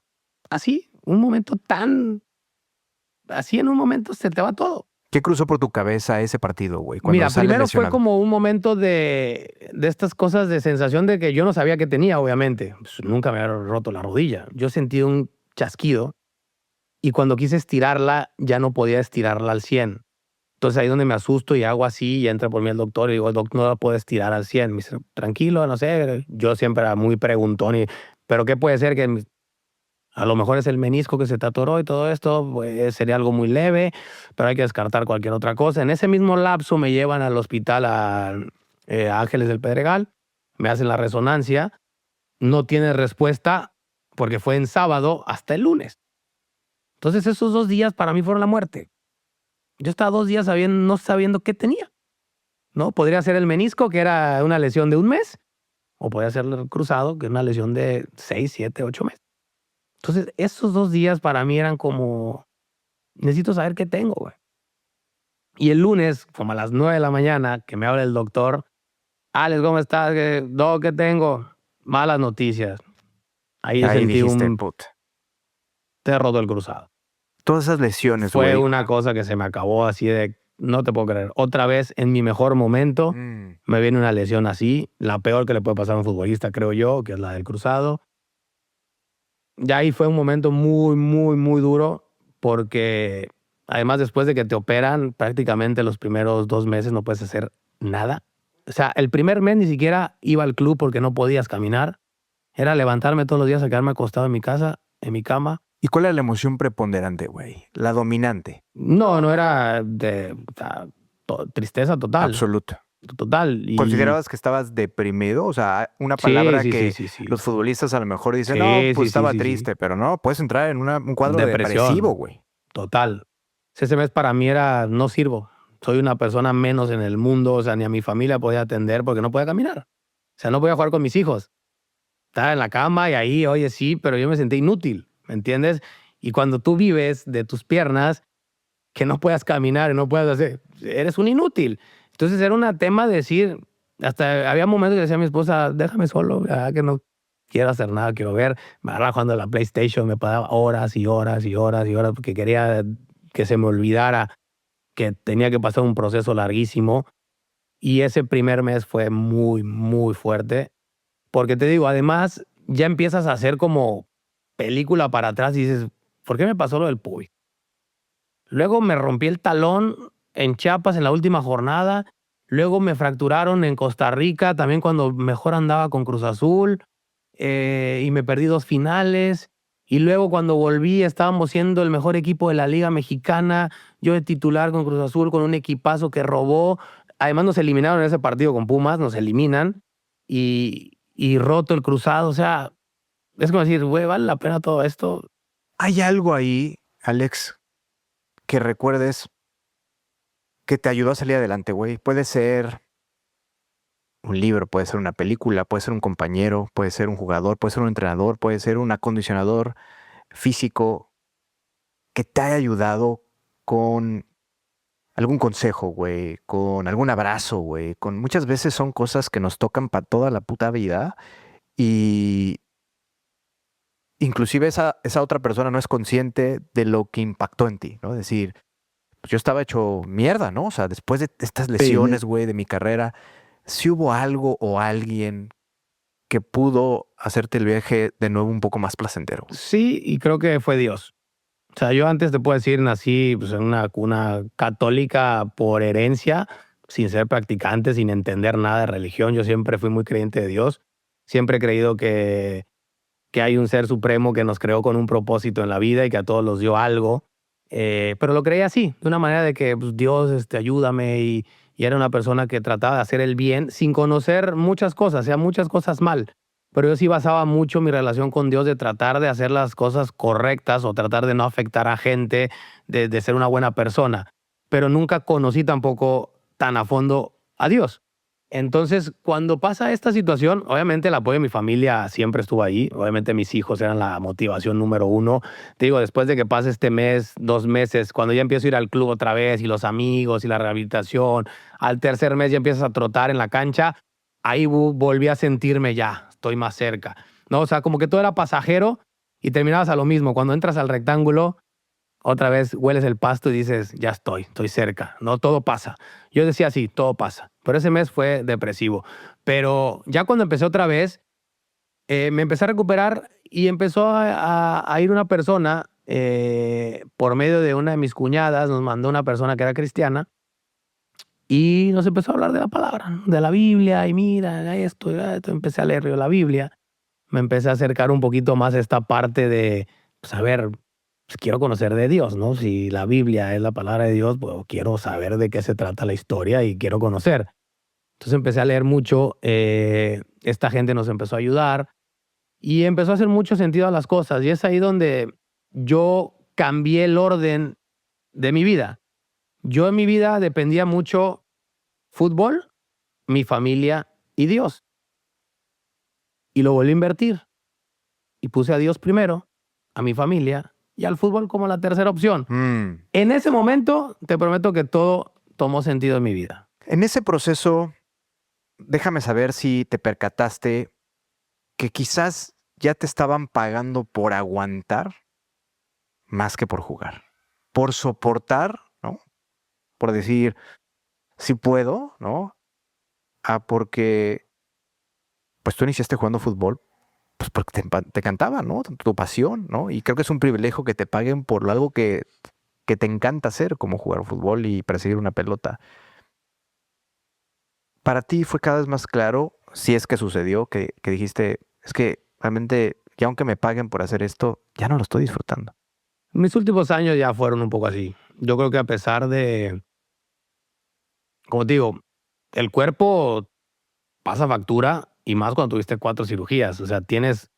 Así, así en un momento se te va todo.
¿Qué cruzó por tu cabeza ese partido, güey?
Mira, primero fue como un momento de estas cosas de sensación de que yo no sabía qué tenía, obviamente. Pues nunca me había roto la rodilla. Yo sentí un chasquido y cuando quise estirarla, ya no podía estirarla al 100. Entonces ahí es donde me asusto y hago así y entra por mí el doctor y digo, el doctor no la puede estirar al 100. Me dice, tranquilo, no sé. Yo siempre era muy preguntón, pero ¿qué puede ser? Que a lo mejor es el menisco que se te atoró y todo esto, pues sería algo muy leve, pero hay que descartar cualquier otra cosa. En ese mismo lapso me llevan al hospital a Ángeles del Pedregal, me hacen la resonancia, no tiene respuesta porque fue en sábado hasta el lunes. Entonces esos 2 días para mí fueron la muerte. Yo estaba 2 días no sabiendo qué tenía. ¿No? Podría ser el menisco, que era una lesión de 1 mes, o podría ser el cruzado, que es una lesión de 6, 7, 8 meses. Entonces, esos 2 días para mí eran como, necesito saber qué tengo, güey. Y el lunes, como a las 9 de la mañana, que me habla el doctor, Alex, ¿cómo estás? ¿Qué tengo? Malas noticias. Ahí sentí
dijiste, puta.
te he roto el cruzado.
Todas esas lesiones,
Fue
güey.
una cosa que se me acabó así de, no te puedo creer. Otra vez, en mi mejor momento, me viene una lesión así, la peor que le puede pasar a un futbolista, creo yo, que es la del cruzado. Ya ahí fue un momento muy, muy, muy duro, porque además después de que te operan, prácticamente los primeros 2 meses no puedes hacer nada. O sea, el primer mes ni siquiera iba al club porque no podías caminar. Era levantarme todos los días a quedarme acostado en mi casa, en mi cama.
¿Y cuál era la emoción preponderante, güey? La dominante.
No era tristeza total.
Absoluta.
Total.
¿Considerabas que estabas deprimido? O sea, una palabra que
sí.
los futbolistas a lo mejor dicen,
Sí,
no, pues
sí,
estaba
sí,
triste, pero no, puedes entrar en un cuadro
Depresión.
depresivo, güey.
Total. Ese mes para mí era, no sirvo. Soy una persona menos en el mundo, o sea, ni a mi familia podía atender porque no podía caminar. O sea, no podía jugar con mis hijos. Estaba en la cama y ahí, oye, sí, pero yo me sentí inútil, ¿me entiendes? Y cuando tú vives de tus piernas, que no puedas caminar y no puedas hacer, eres un inútil. Entonces era un tema de decir, hasta había momentos que decía a mi esposa, déjame solo, que no quiero hacer nada, quiero ver. Me agarraba jugando a la PlayStation, me pasaba horas y horas y horas y horas porque quería que se me olvidara que tenía que pasar un proceso larguísimo. Y ese primer mes fue muy, muy fuerte. Porque te digo, además, ya empiezas a hacer como película para atrás y dices, ¿por qué me pasó lo del pubis? Luego me rompí el talón en Chiapas en la última jornada. Luego me fracturaron en Costa Rica, también cuando mejor andaba con Cruz Azul. Y me perdí 2 finales. Y luego cuando volví estábamos siendo el mejor equipo de la Liga Mexicana. Yo de titular con Cruz Azul, con un equipazo que robó. Además nos eliminaron en ese partido con Pumas, nos eliminan. Y roto el cruzado. O sea, es como decir, güey, ¿vale la pena todo esto?
¿Hay algo ahí, Alex, que recuerdes que te ayudó a salir adelante, güey? Puede ser un libro, puede ser una película, puede ser un compañero, puede ser un jugador, puede ser un entrenador, puede ser un acondicionador físico que te haya ayudado con algún consejo, güey, con algún abrazo, güey, con muchas veces son cosas que nos tocan para toda la puta vida y inclusive esa otra persona no es consciente de lo que impactó en ti, ¿no? Es decir, pues yo estaba hecho mierda, ¿no? O sea, después de estas
Sí.
lesiones, güey, de mi carrera, si hubo algo o alguien que pudo hacerte el viaje de nuevo un poco más placentero.
Sí, y creo que fue Dios. O sea, yo antes te puedo decir, nací pues, en una cuna católica por herencia, sin ser practicante, sin entender nada de religión. Yo siempre fui muy creyente de Dios. Siempre he creído que hay un ser supremo que nos creó con un propósito en la vida y que a todos nos dio algo. Pero lo creía así, de una manera de que pues, Dios, ayúdame. Y era una persona que trataba de hacer el bien sin conocer muchas cosas, o sea, muchas cosas mal. Pero yo sí basaba mucho mi relación con Dios de tratar de hacer las cosas correctas o tratar de no afectar a gente, de ser una buena persona. Pero nunca conocí tampoco tan a fondo a Dios. Entonces, cuando pasa esta situación, obviamente el apoyo de mi familia siempre estuvo ahí. Obviamente mis hijos eran la motivación número uno. Te digo, después de que pase este mes, 2 meses, cuando ya empiezo a ir al club otra vez y los amigos y la rehabilitación, al tercer mes ya empiezas a trotar en la cancha, ahí volví a sentirme ya, estoy más cerca. ¿No? O sea, como que todo era pasajero y terminabas a lo mismo. Cuando entras al rectángulo, otra vez hueles el pasto y dices, ya estoy cerca, ¿no? Todo pasa. Yo decía así, todo pasa. Pero ese mes fue depresivo. Pero ya cuando empecé otra vez, me empecé a recuperar y empezó a ir una persona por medio de una de mis cuñadas, nos mandó una persona que era cristiana y nos empezó a hablar de la palabra, ¿no? De la Biblia y mira, esto, empecé a leer yo la Biblia. Me empecé a acercar un poquito más a esta parte de, pues, a ver, pues, quiero conocer de Dios, ¿no? Si la Biblia es la palabra de Dios, pues quiero saber de qué se trata la historia y quiero conocer. Entonces empecé a leer mucho, esta gente nos empezó a ayudar y empezó a hacer mucho sentido a las cosas. Y es ahí donde yo cambié el orden de mi vida. Yo en mi vida dependía mucho fútbol, mi familia y Dios. Y lo volví a invertir. Y puse a Dios primero, a mi familia y al fútbol como la tercera opción. En ese momento, te prometo que todo tomó sentido en mi vida.
En ese proceso, déjame saber si te percataste que quizás ya te estaban pagando por aguantar más que por jugar. Por soportar, ¿no? Por decir, sí puedo, ¿no? Porque, pues tú iniciaste jugando fútbol, pues porque te encantaba, ¿no? Tu pasión, ¿no? Y creo que es un privilegio que te paguen por algo que te encanta hacer, como jugar fútbol y perseguir una pelota. Para ti fue cada vez más claro, si es que sucedió, que dijiste, es que realmente, ya aunque me paguen por hacer esto, ya no lo estoy disfrutando.
Mis últimos años ya fueron un poco así. Yo creo que a pesar de, como te digo, el cuerpo pasa factura y más cuando tuviste 4 cirugías. O sea, tienes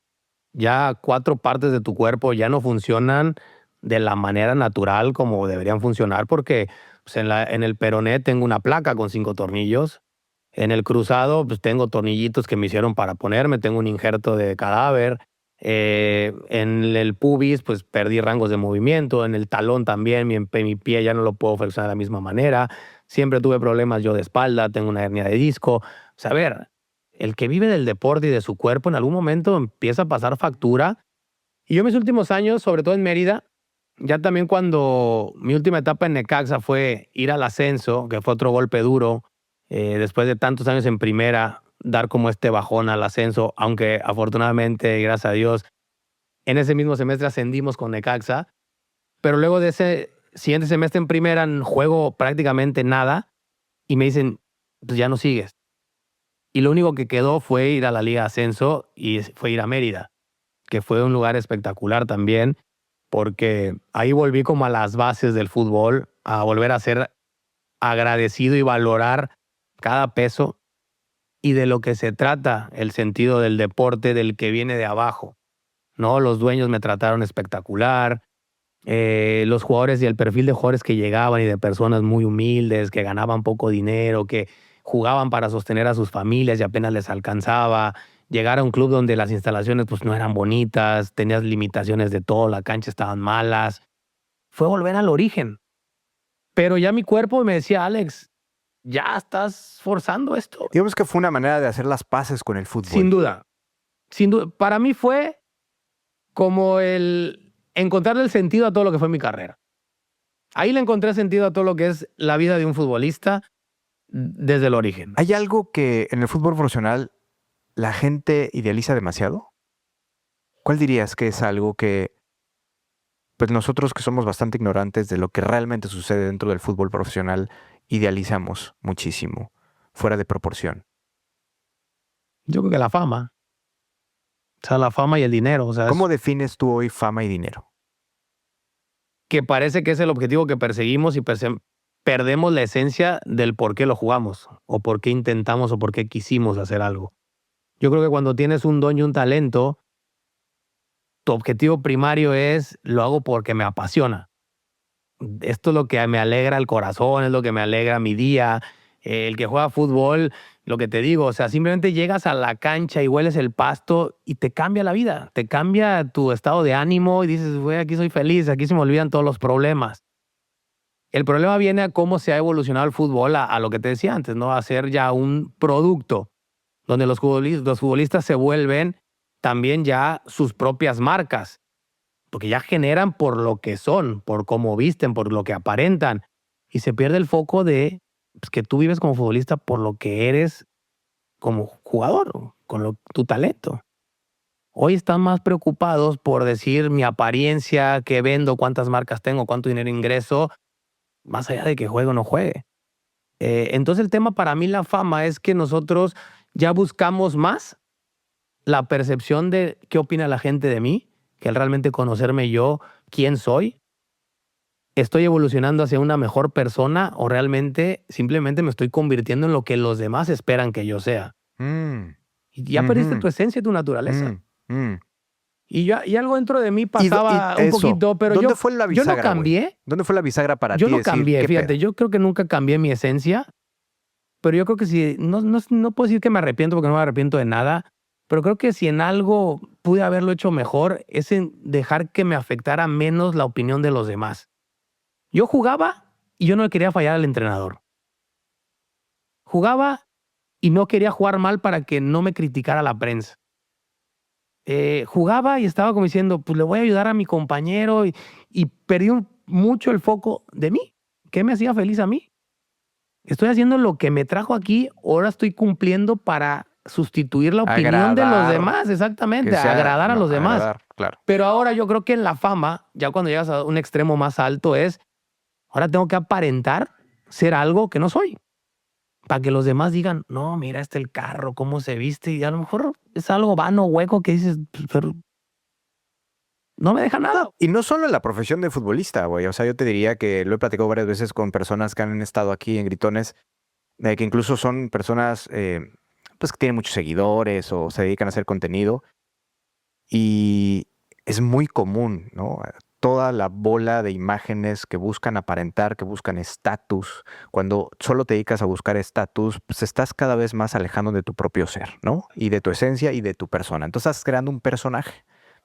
ya 4 partes de tu cuerpo ya no funcionan de la manera natural como deberían funcionar porque pues, en el peroné tengo una placa con 5 tornillos. En el cruzado pues tengo tornillitos que me hicieron para ponerme, tengo un injerto de cadáver. En el pubis pues perdí rangos de movimiento, en el talón también, mi pie ya no lo puedo flexionar de la misma manera. Siempre tuve problemas yo de espalda, tengo una hernia de disco. O sea, a ver, el que vive del deporte y de su cuerpo en algún momento empieza a pasar factura. Y yo mis últimos años, sobre todo en Mérida, ya también cuando mi última etapa en Necaxa fue ir al ascenso, que fue otro golpe duro, después de tantos años en primera, dar como este bajón al ascenso, aunque afortunadamente, gracias a Dios, en ese mismo semestre ascendimos con Necaxa, pero luego de ese siguiente semestre en primera juego prácticamente nada y me dicen, pues ya no sigues. Y lo único que quedó fue ir a la Liga de Ascenso y fue ir a Mérida, que fue un lugar espectacular también, porque ahí volví como a las bases del fútbol, a volver a ser agradecido y valorar cada peso y de lo que se trata el sentido del deporte del que viene de abajo, ¿no? Los dueños me trataron espectacular, los jugadores y el perfil de jugadores que llegaban y de personas muy humildes, que ganaban poco dinero, que jugaban para sostener a sus familias y apenas les alcanzaba. Llegar a un club donde las instalaciones pues no eran bonitas, tenías limitaciones de todo, la cancha estaban malas. Fue volver al origen. Pero ya mi cuerpo me decía, Alex, ya estás forzando esto.
Digamos que fue una manera de hacer las paces con el fútbol.
Sin duda. Sin duda. Para mí fue como el encontrarle el sentido a todo lo que fue mi carrera. Ahí le encontré sentido a todo lo que es la vida de un futbolista desde el origen.
¿Hay algo que en el fútbol profesional la gente idealiza demasiado? ¿Cuál dirías que es algo que, pues nosotros que somos bastante ignorantes de lo que realmente sucede dentro del fútbol profesional, idealizamos muchísimo, fuera de proporción?
Yo creo que la fama. O sea, la fama y el dinero. O sea,
¿Cómo defines tú hoy fama y dinero?
que parece que es el objetivo que perseguimos y perdemos la esencia del por qué lo jugamos, o por qué intentamos, o por qué quisimos hacer algo. Yo creo que cuando tienes un don y un talento, tu objetivo primario es, lo hago porque me apasiona. Esto es lo que me alegra el corazón, es lo que me alegra mi día. El que juega fútbol, lo que te digo, o sea, simplemente llegas a la cancha y hueles el pasto y te cambia la vida, te cambia tu estado de ánimo y dices, güey, aquí soy feliz, aquí se me olvidan todos los problemas. El problema viene a cómo se ha evolucionado el fútbol a lo que te decía antes, ¿no? A ser ya un producto donde los futbolistas se vuelven también ya sus propias marcas, porque ya generan por lo que son, por cómo visten, por lo que aparentan, y se pierde el foco de pues, que tú vives como futbolista por lo que eres como jugador, con tu talento. Hoy están más preocupados por decir mi apariencia, qué vendo, cuántas marcas tengo, cuánto dinero ingreso, más allá de que juegue o no juegue. Entonces el tema para mí, la fama, es que nosotros ya buscamos más la percepción de qué opina la gente de mí, que el realmente conocerme yo, quién soy. ¿Estoy evolucionando hacia una mejor persona o realmente simplemente me estoy convirtiendo en lo que los demás esperan que yo sea? Y ya perdiste tu esencia y tu naturaleza. Y algo dentro de mí pasaba un poquito, pero
¿Dónde fue la bisagra,
yo no cambié.
Güey? ¿Dónde fue la bisagra para ti?
Yo no cambié, fíjate, yo creo que nunca cambié mi esencia, pero yo creo que si, no puedo decir que me arrepiento porque no me arrepiento de nada, pero creo que si en algo pude haberlo hecho mejor es en dejar que me afectara menos la opinión de los demás. Yo jugaba y yo no quería fallar al entrenador. Jugaba y no quería jugar mal para que no me criticara la prensa. Jugaba y estaba como diciendo, pues le voy a ayudar a mi compañero y perdí mucho el foco de mí. ¿Qué me hacía feliz a mí? Estoy haciendo lo que me trajo aquí, ahora estoy cumpliendo para sustituir la opinión de los demás, exactamente, agradar a los demás.
Claro.
Pero ahora yo creo que en la fama, ya cuando llegas a un extremo más alto es, ahora tengo que aparentar ser algo que no soy. Para que los demás digan, no, mira el carro, cómo se viste, y a lo mejor es algo vano, hueco, que dices, pero no me deja nada.
Y no solo en la profesión de futbolista, güey. O sea, yo te diría que lo he platicado varias veces con personas que han estado aquí en Gritones, que incluso son personas pues que tienen muchos seguidores o se dedican a hacer contenido. Y es muy común, ¿no? Toda la bola de imágenes que buscan aparentar, que buscan estatus. Cuando solo te dedicas a buscar estatus, pues estás cada vez más alejando de tu propio ser, ¿no? Y de tu esencia y de tu persona. Entonces estás creando un personaje.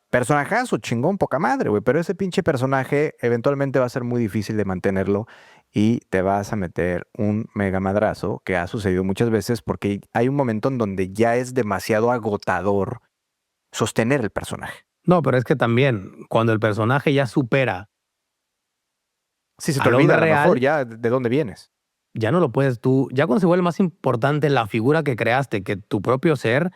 Personajazo, chingón, poca madre, güey. Pero ese pinche personaje eventualmente va a ser muy difícil de mantenerlo y te vas a meter un mega madrazo que ha sucedido muchas veces porque hay un momento en donde ya es demasiado agotador sostener el personaje.
No, pero es que también cuando el personaje ya supera
Si se te
al
olvida
hombre
a lo mejor
real,
ya de dónde vienes.
ya no lo puedes tú, ya cuando se vuelve más importante la figura que creaste que tu propio ser,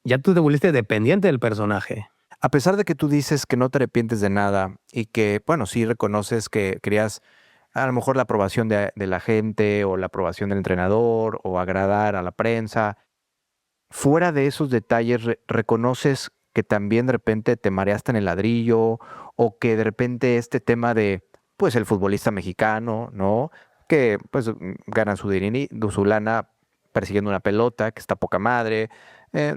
ya tú te volviste dependiente del personaje.
A pesar de que tú dices que no te arrepientes de nada y que, bueno, sí reconoces que querías a lo mejor la aprobación de la gente o la aprobación del entrenador o agradar a la prensa, fuera de esos detalles, reconoces que también de repente te mareaste en el ladrillo o que de repente este tema de, pues, el futbolista mexicano, ¿no? Que, pues, ganan su lana persiguiendo una pelota, que está poca madre,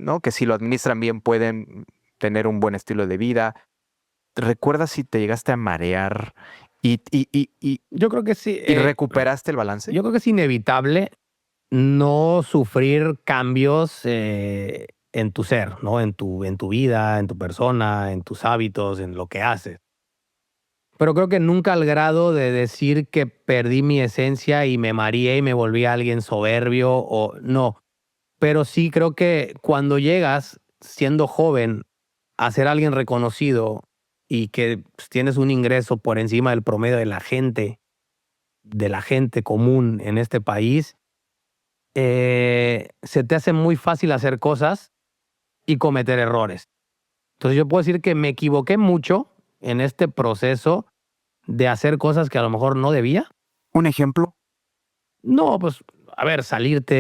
¿no? Que si lo administran bien pueden tener un buen estilo de vida. ¿Recuerdas si te llegaste a marear y, y, y, y,
Yo creo que sí,
y recuperaste el balance?
yo creo que es inevitable no sufrir cambios en tu ser, ¿no? En tu vida, en tu persona, en tus hábitos, en lo que haces. Pero creo que nunca al grado de decir que perdí mi esencia y me mareé y me volví alguien soberbio o no. Pero sí creo que cuando llegas siendo joven a ser alguien reconocido y que pues, tienes un ingreso por encima del promedio de la gente común en este país, se te hace muy fácil hacer cosas y cometer errores. Entonces yo puedo decir que me equivoqué mucho en este proceso de hacer cosas que a lo mejor no debía.
Un ejemplo.
No, pues, a ver, salirte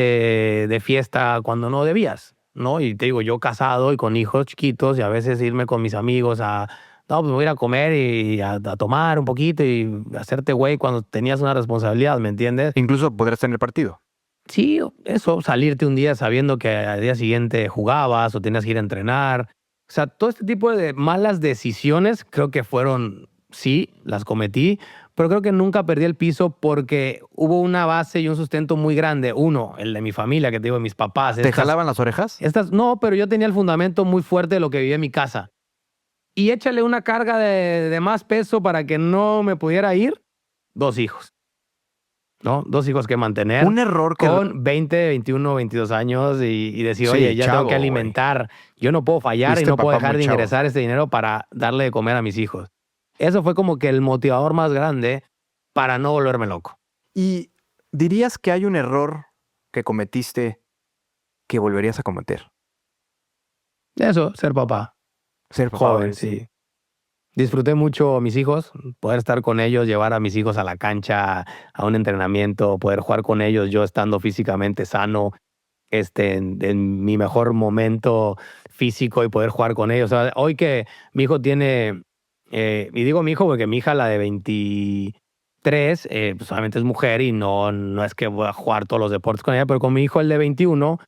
de fiesta cuando no debías, ¿no? Y te digo, yo casado y con hijos chiquitos y a veces irme con mis amigos a, no, pues voy a ir a comer y a tomar un poquito y hacerte güey cuando tenías una responsabilidad, ¿me entiendes?
Incluso podrás tener partido.
Sí, eso, salirte un día sabiendo que al día siguiente jugabas o tenías que ir a entrenar. O sea, todo este tipo de malas decisiones creo que fueron, sí, las cometí, pero creo que nunca perdí el piso porque hubo una base y un sustento muy grande. Uno, el de mi familia, que te digo, mis papás.
¿Te jalaban las orejas?
No, pero yo tenía el fundamento muy fuerte de lo que vivía en mi casa. Y échale una carga de más peso para que no me pudiera ir, 2 hijos. ¿No? 2 hijos que mantener
Un error que...
con 20, 21, 22 años y decir,
Sí,
oye, ya tengo
chavo,
que
güey.
alimentar, yo no puedo fallar y
Fuiste
no puedo
papá
dejar
muy
de
chavo.
ingresar este dinero para darle de comer a mis hijos. Eso fue como que el motivador más grande para no volverme loco.
¿Y dirías que hay un error que cometiste que volverías a cometer?
Eso, ser papá,
Ser papá,
joven,
güey.
sí. Disfruté mucho a mis hijos, poder estar con ellos, llevar a mis hijos a la cancha, a un entrenamiento, poder jugar con ellos, yo estando físicamente sano, en mi mejor momento físico y poder jugar con ellos. O sea, hoy que mi hijo tiene, y digo mi hijo porque mi hija, la de 23, pues solamente es mujer y no es que voy a jugar todos los deportes con ella, pero con mi hijo, el de 21,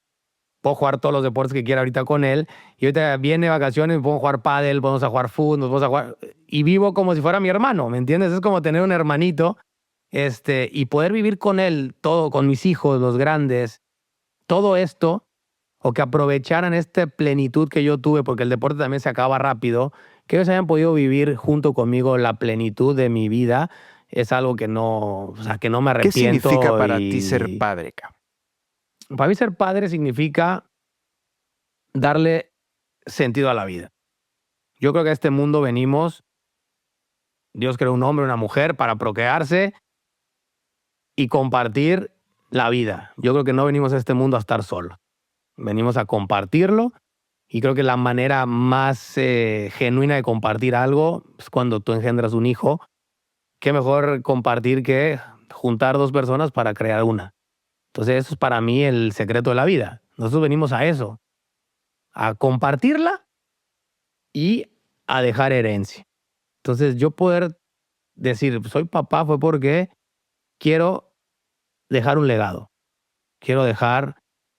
puedo jugar todos los deportes que quiera ahorita con él. Y ahorita viene vacaciones, podemos jugar pádel, vamos a jugar fútbol, nos vamos a jugar. Y vivo como si fuera mi hermano, ¿me entiendes? Es como tener un hermanito, y poder vivir con él, todo, con mis hijos, los grandes, todo esto, o que aprovecharan esta plenitud que yo tuve, porque el deporte también se acaba rápido, que ellos hayan podido vivir junto conmigo la plenitud de mi vida, es algo que no, o sea, que no me
¿Qué significa
arrepiento.
para ti ser
Y
padre, cabrón?
para mí ser padre significa darle sentido a la vida. Yo creo que a este mundo venimos, Dios creó un hombre, una mujer para procrearse y compartir la vida. Yo creo que no venimos a este mundo a estar solos. Venimos a compartirlo y creo que la manera más genuina de compartir algo es cuando tú engendras un hijo. Qué mejor compartir que juntar dos personas para crear una. Entonces eso es para mí el secreto de la vida. Nosotros venimos a eso, a compartirla y a dejar herencia. Entonces yo poder decir, soy papá fue porque quiero dejar un legado. Quiero dejar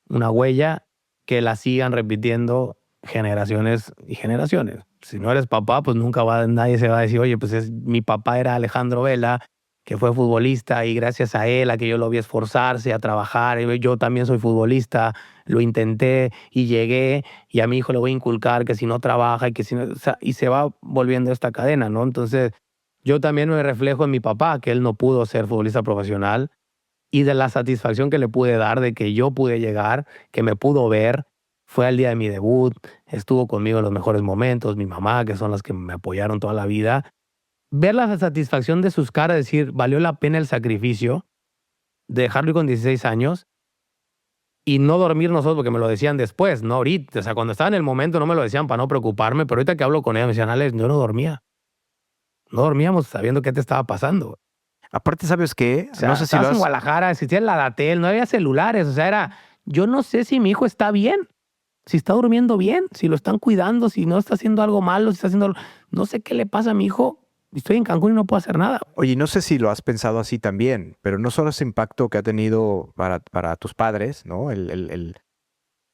una huella que la sigan repitiendo generaciones y generaciones. Si no eres papá, pues nunca nadie se va a decir, oye, pues mi papá era Alejandro Vela, que fue futbolista y gracias a él, a que yo lo vi esforzarse, a trabajar, yo también soy futbolista, lo intenté y llegué y a mi hijo le voy a inculcar que si no trabaja y que si no, o sea, y se va volviendo esta cadena, ¿no? Entonces, yo también me reflejo en mi papá, que él no pudo ser futbolista profesional y de la satisfacción que le pude dar de que yo pude llegar, que me pudo ver. Fue al día de mi debut, estuvo conmigo en los mejores momentos, mi mamá, que son las que me apoyaron toda la vida. Ver la satisfacción de sus caras, decir, valió la pena el sacrificio de dejarlo ir con 16 años y no dormir nosotros, porque me lo decían después, no ahorita. O sea, cuando estaba en el momento no me lo decían para no preocuparme, pero ahorita que hablo con ella me decían, Alex, yo no dormía. No dormíamos sabiendo qué te estaba pasando.
Aparte, ¿sabes qué?
O
No
sea,
sé si lo
estabas en
has...
Guadalajara, existía el Ladatel, no había celulares. O sea, yo no sé si mi hijo está bien, si está durmiendo bien, si lo están cuidando, si no está haciendo algo malo, si está haciendo no sé qué le pasa a mi hijo. Estoy en Cancún y no puedo hacer nada.
Oye, no sé si lo has pensado así también, pero no solo ese impacto que ha tenido para tus padres, ¿no?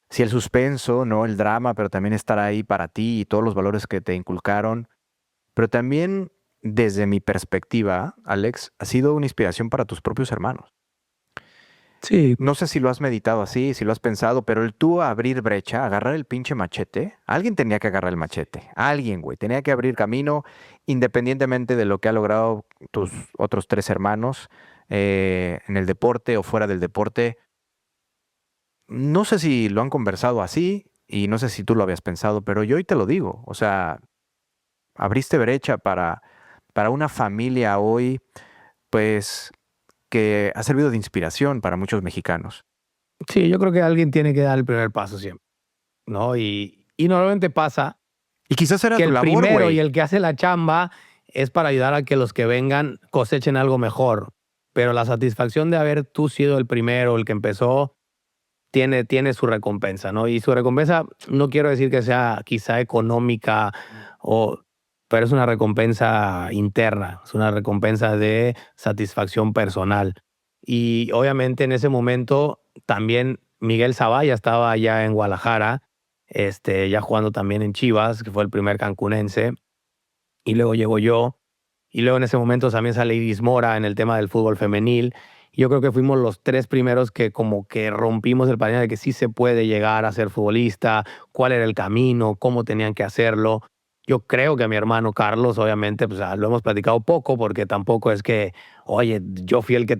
Sí, el suspenso, ¿no? El drama, pero también estar ahí para ti y todos los valores que te inculcaron. Pero también, desde mi perspectiva, Alex, ha sido una inspiración para tus propios hermanos.
Sí,
No sé si lo has meditado así, si lo has pensado, pero el tú abrir brecha, agarrar el pinche machete, alguien tenía que agarrar el machete. Alguien, güey, tenía que abrir camino independientemente de lo que ha logrado tus otros tres hermanos en el deporte o fuera del deporte. No sé si lo han conversado así y no sé si tú lo habías pensado, pero yo hoy te lo digo. O sea, abriste brecha para una familia hoy, pues, que ha servido de inspiración para muchos mexicanos.
sí, yo creo que alguien tiene que dar el primer paso siempre, ¿no? Y normalmente pasa
Y quizás era
que
tu
el
labor,
primero y
güey.
el que hace la chamba es para ayudar a que los que vengan cosechen algo mejor. Pero la satisfacción de haber tú sido el primero, el que empezó, tiene su recompensa, ¿no? Y su recompensa, no quiero decir que sea quizá económica, o, pero es una recompensa interna, es una recompensa de satisfacción personal. Y obviamente en ese momento también Miguel Zavalla estaba allá en Guadalajara, ya jugando también en Chivas, que fue el primer cancunense, y luego llego yo, y luego en ese momento también sale Iris Mora en el tema del fútbol femenil. Y yo creo que fuimos los tres primeros que como que rompimos el paradigma de que sí se puede llegar a ser futbolista, cuál era el camino, cómo tenían que hacerlo. Yo creo que a mi hermano Carlos, obviamente, pues lo hemos platicado poco porque tampoco es que, oye, yo fui el que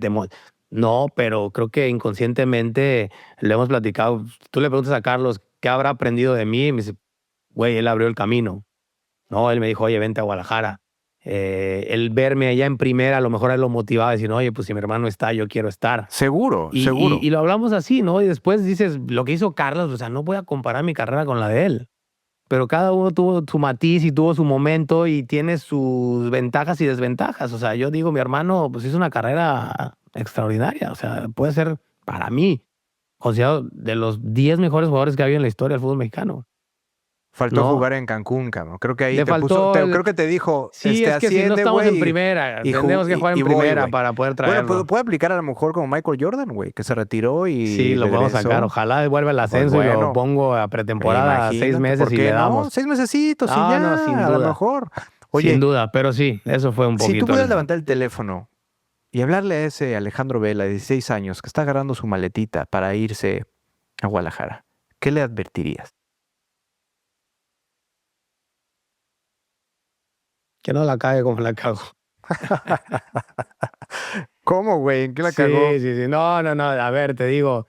No, pero creo que inconscientemente lo hemos platicado. Tú le preguntas a Carlos, ¿qué habrá aprendido de mí? Y me dice, güey, él abrió el camino. No, él me dijo, oye, vente a Guadalajara. El verme allá en primera, a lo mejor a él lo motivaba a decir, oye, pues si mi hermano está, yo quiero estar.
Seguro,
Y
seguro.
lo hablamos así, ¿no? Y después dices, lo que hizo Carlos, o sea, no voy a comparar mi carrera con la de él. Pero cada uno tuvo su matiz y tuvo su momento y tiene sus ventajas y desventajas. O sea, yo digo, mi hermano, pues hizo una carrera extraordinaria. O sea, puede ser para mí, considerado de los 10 mejores jugadores que ha habido en la historia del fútbol mexicano.
Faltó
No,
jugar en Cancún, cabrón. Creo que ahí
le
te puso,
faltó el,
creo que te dijo,
sí, es que si no
asciende,
estamos en
güey,
primera, tenemos que jugar
y
en
voy,
primera
güey.
para poder
Bueno,
traerlo.
puede aplicar a lo mejor como Michael Jordan, güey, que se retiró
Sí,
y
lo podemos sacar.
regresó.
Ojalá vuelva el
Pues
ascenso y lo
bueno,
pongo a pretemporada 6
imagínate,
meses
¿por
y
qué
le
no?
damos.
6 mesecitos y
No, no, sin
ya, a lo
duda.
mejor.
Sin
Oye,
duda, pero sí, eso fue un
si tú
poquito
pudieras
el...
levantar el teléfono y hablarle a ese Alejandro Vela de 16 años que está agarrando su maletita para irse a Guadalajara, ¿qué le advertirías?
Que no la cague como la cago.
¿Cómo, güey? ¿En qué la
Sí,
cagó?
sí, sí. No, no, no. A ver, te digo,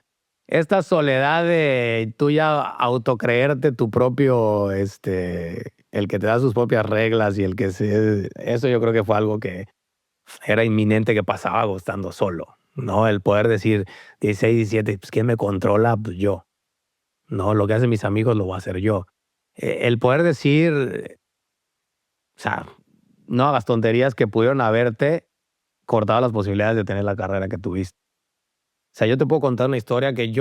esta soledad de tú ya autocreerte tu propio, el que te da sus propias reglas y el que se... Eso yo creo que fue algo que era inminente que pasaba estando solo, ¿no? El poder decir 16, 17, pues ¿quién me controla? Pues yo, ¿no? Lo que hacen mis amigos lo voy a hacer yo. El poder decir, o sea, no hagas tonterías que pudieron haberte cortado las posibilidades de tener la carrera que tuviste. O sea, yo te puedo contar una historia que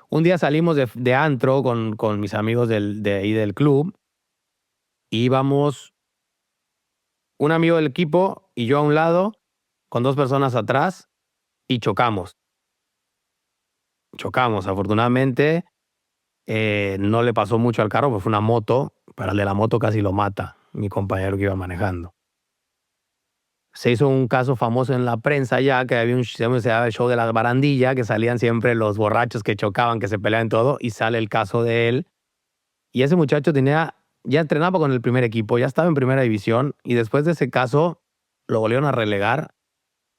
un día salimos de antro con mis amigos de ahí del club, y íbamos un amigo del equipo y yo a un lado, con dos personas atrás, y chocamos. Chocamos, afortunadamente. No le pasó mucho al carro, pues fue una moto, pero el de la moto casi lo mata, mi compañero que iba manejando. Se hizo un caso famoso en la prensa ya, que había se llamaba el show de la barandilla, que salían siempre los borrachos que chocaban, que se peleaban todo, y sale el caso de él. Y ese muchacho ya entrenaba con el primer equipo, ya estaba en primera división, y después de ese caso lo volvieron a relegar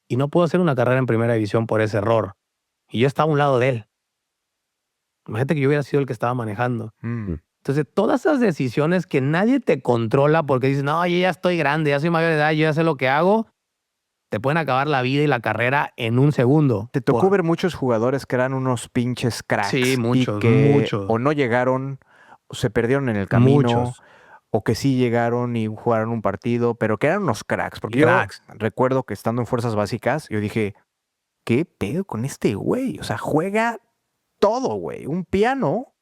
y no pudo hacer una carrera en primera división por ese error. Y yo estaba a un lado de él. Imagínate que yo hubiera sido el que estaba manejando. Entonces, todas esas decisiones que nadie te controla porque dices, no, yo ya estoy grande, ya soy mayor de edad, yo ya sé lo que hago, te pueden acabar la vida y la carrera en un segundo.
Te tocó ver muchos jugadores que eran unos pinches cracks.
Sí, muchos,
y que
muchos.
o no llegaron, o se perdieron en el camino,
Muchos.
o que sí llegaron y jugaron un partido, pero que eran unos cracks. Porque
Cracks.
yo recuerdo que estando en Fuerzas Básicas, yo dije, ¿qué pedo con este güey? O sea, juega todo, güey. Un piano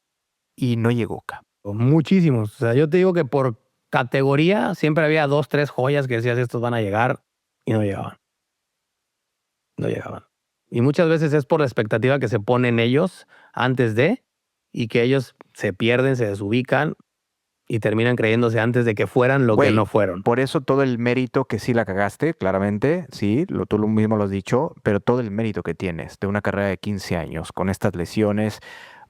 y no llegó acá.
Muchísimos. O sea, yo te digo que por categoría siempre había 2, 3 joyas que decías, estos van a llegar, y no llegaban. No llegaban. Y muchas veces es por la expectativa que se ponen ellos antes de, y que ellos se pierden, se desubican y terminan creyéndose antes de que fueran lo que
Güey,
no fueron.
Por eso todo el mérito que sí la cagaste, claramente, sí, tú lo mismo lo has dicho, pero todo el mérito que tienes de una carrera de 15 años con estas lesiones,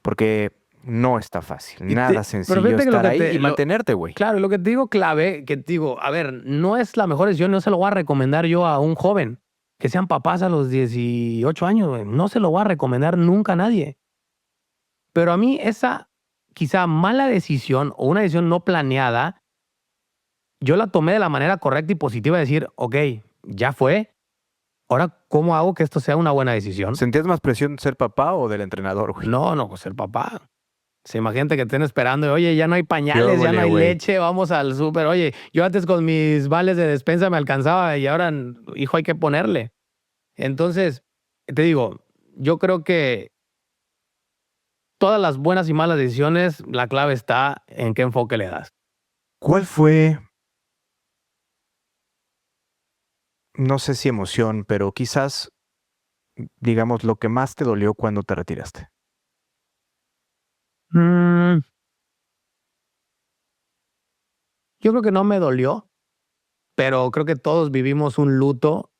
porque no está fácil, nada sencillo
fíjate que
estar ahí y mantenerte, güey.
Claro, lo que te digo clave, que te digo, a ver, no es la mejor decisión, no se lo voy a recomendar yo a un joven. Que sean papás a los 18 años, güey. No se lo voy a recomendar nunca a nadie. Pero a mí esa quizá mala decisión o una decisión no planeada, yo la tomé de la manera correcta y positiva de decir, ok, ya fue. Ahora, ¿cómo hago que esto sea una buena decisión?
¿Sentías más presión de ser papá o del entrenador, güey?
No, pues el papá. Se imagínate que estén esperando, oye, ya no hay pañales, ya no hay
güey.
leche, vamos al súper. Oye, yo antes con mis vales de despensa me alcanzaba y ahora, hijo, hay que ponerle. Entonces, te digo, yo creo que todas las buenas y malas decisiones, la clave está en qué enfoque le das.
¿Cuál fue, no sé si emoción, pero quizás, digamos, lo que más te dolió cuando te retiraste?
Yo creo que no me dolió, pero creo que todos vivimos un luto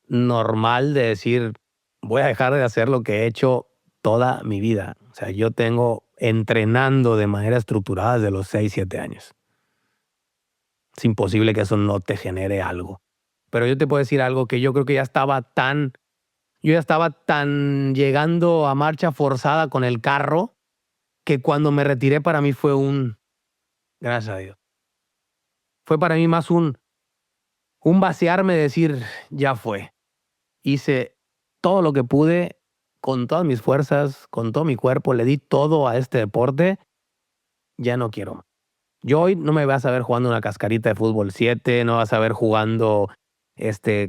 normal de decir, voy a dejar de hacer lo que he hecho toda mi vida. O sea, yo tengo entrenando de manera estructurada desde los 6, 7 años. Es imposible que eso no te genere algo. Pero yo te puedo decir algo que yo creo que yo ya estaba tan llegando a marcha forzada con el carro que cuando me retiré para mí fue gracias a Dios. Fue para mí más un vaciarme de decir, ya fue. Hice todo lo que pude con todas mis fuerzas, con todo mi cuerpo, le di todo a este deporte, ya no quiero más. Yo hoy no me vas a ver jugando una cascarita de fútbol 7, no vas a ver jugando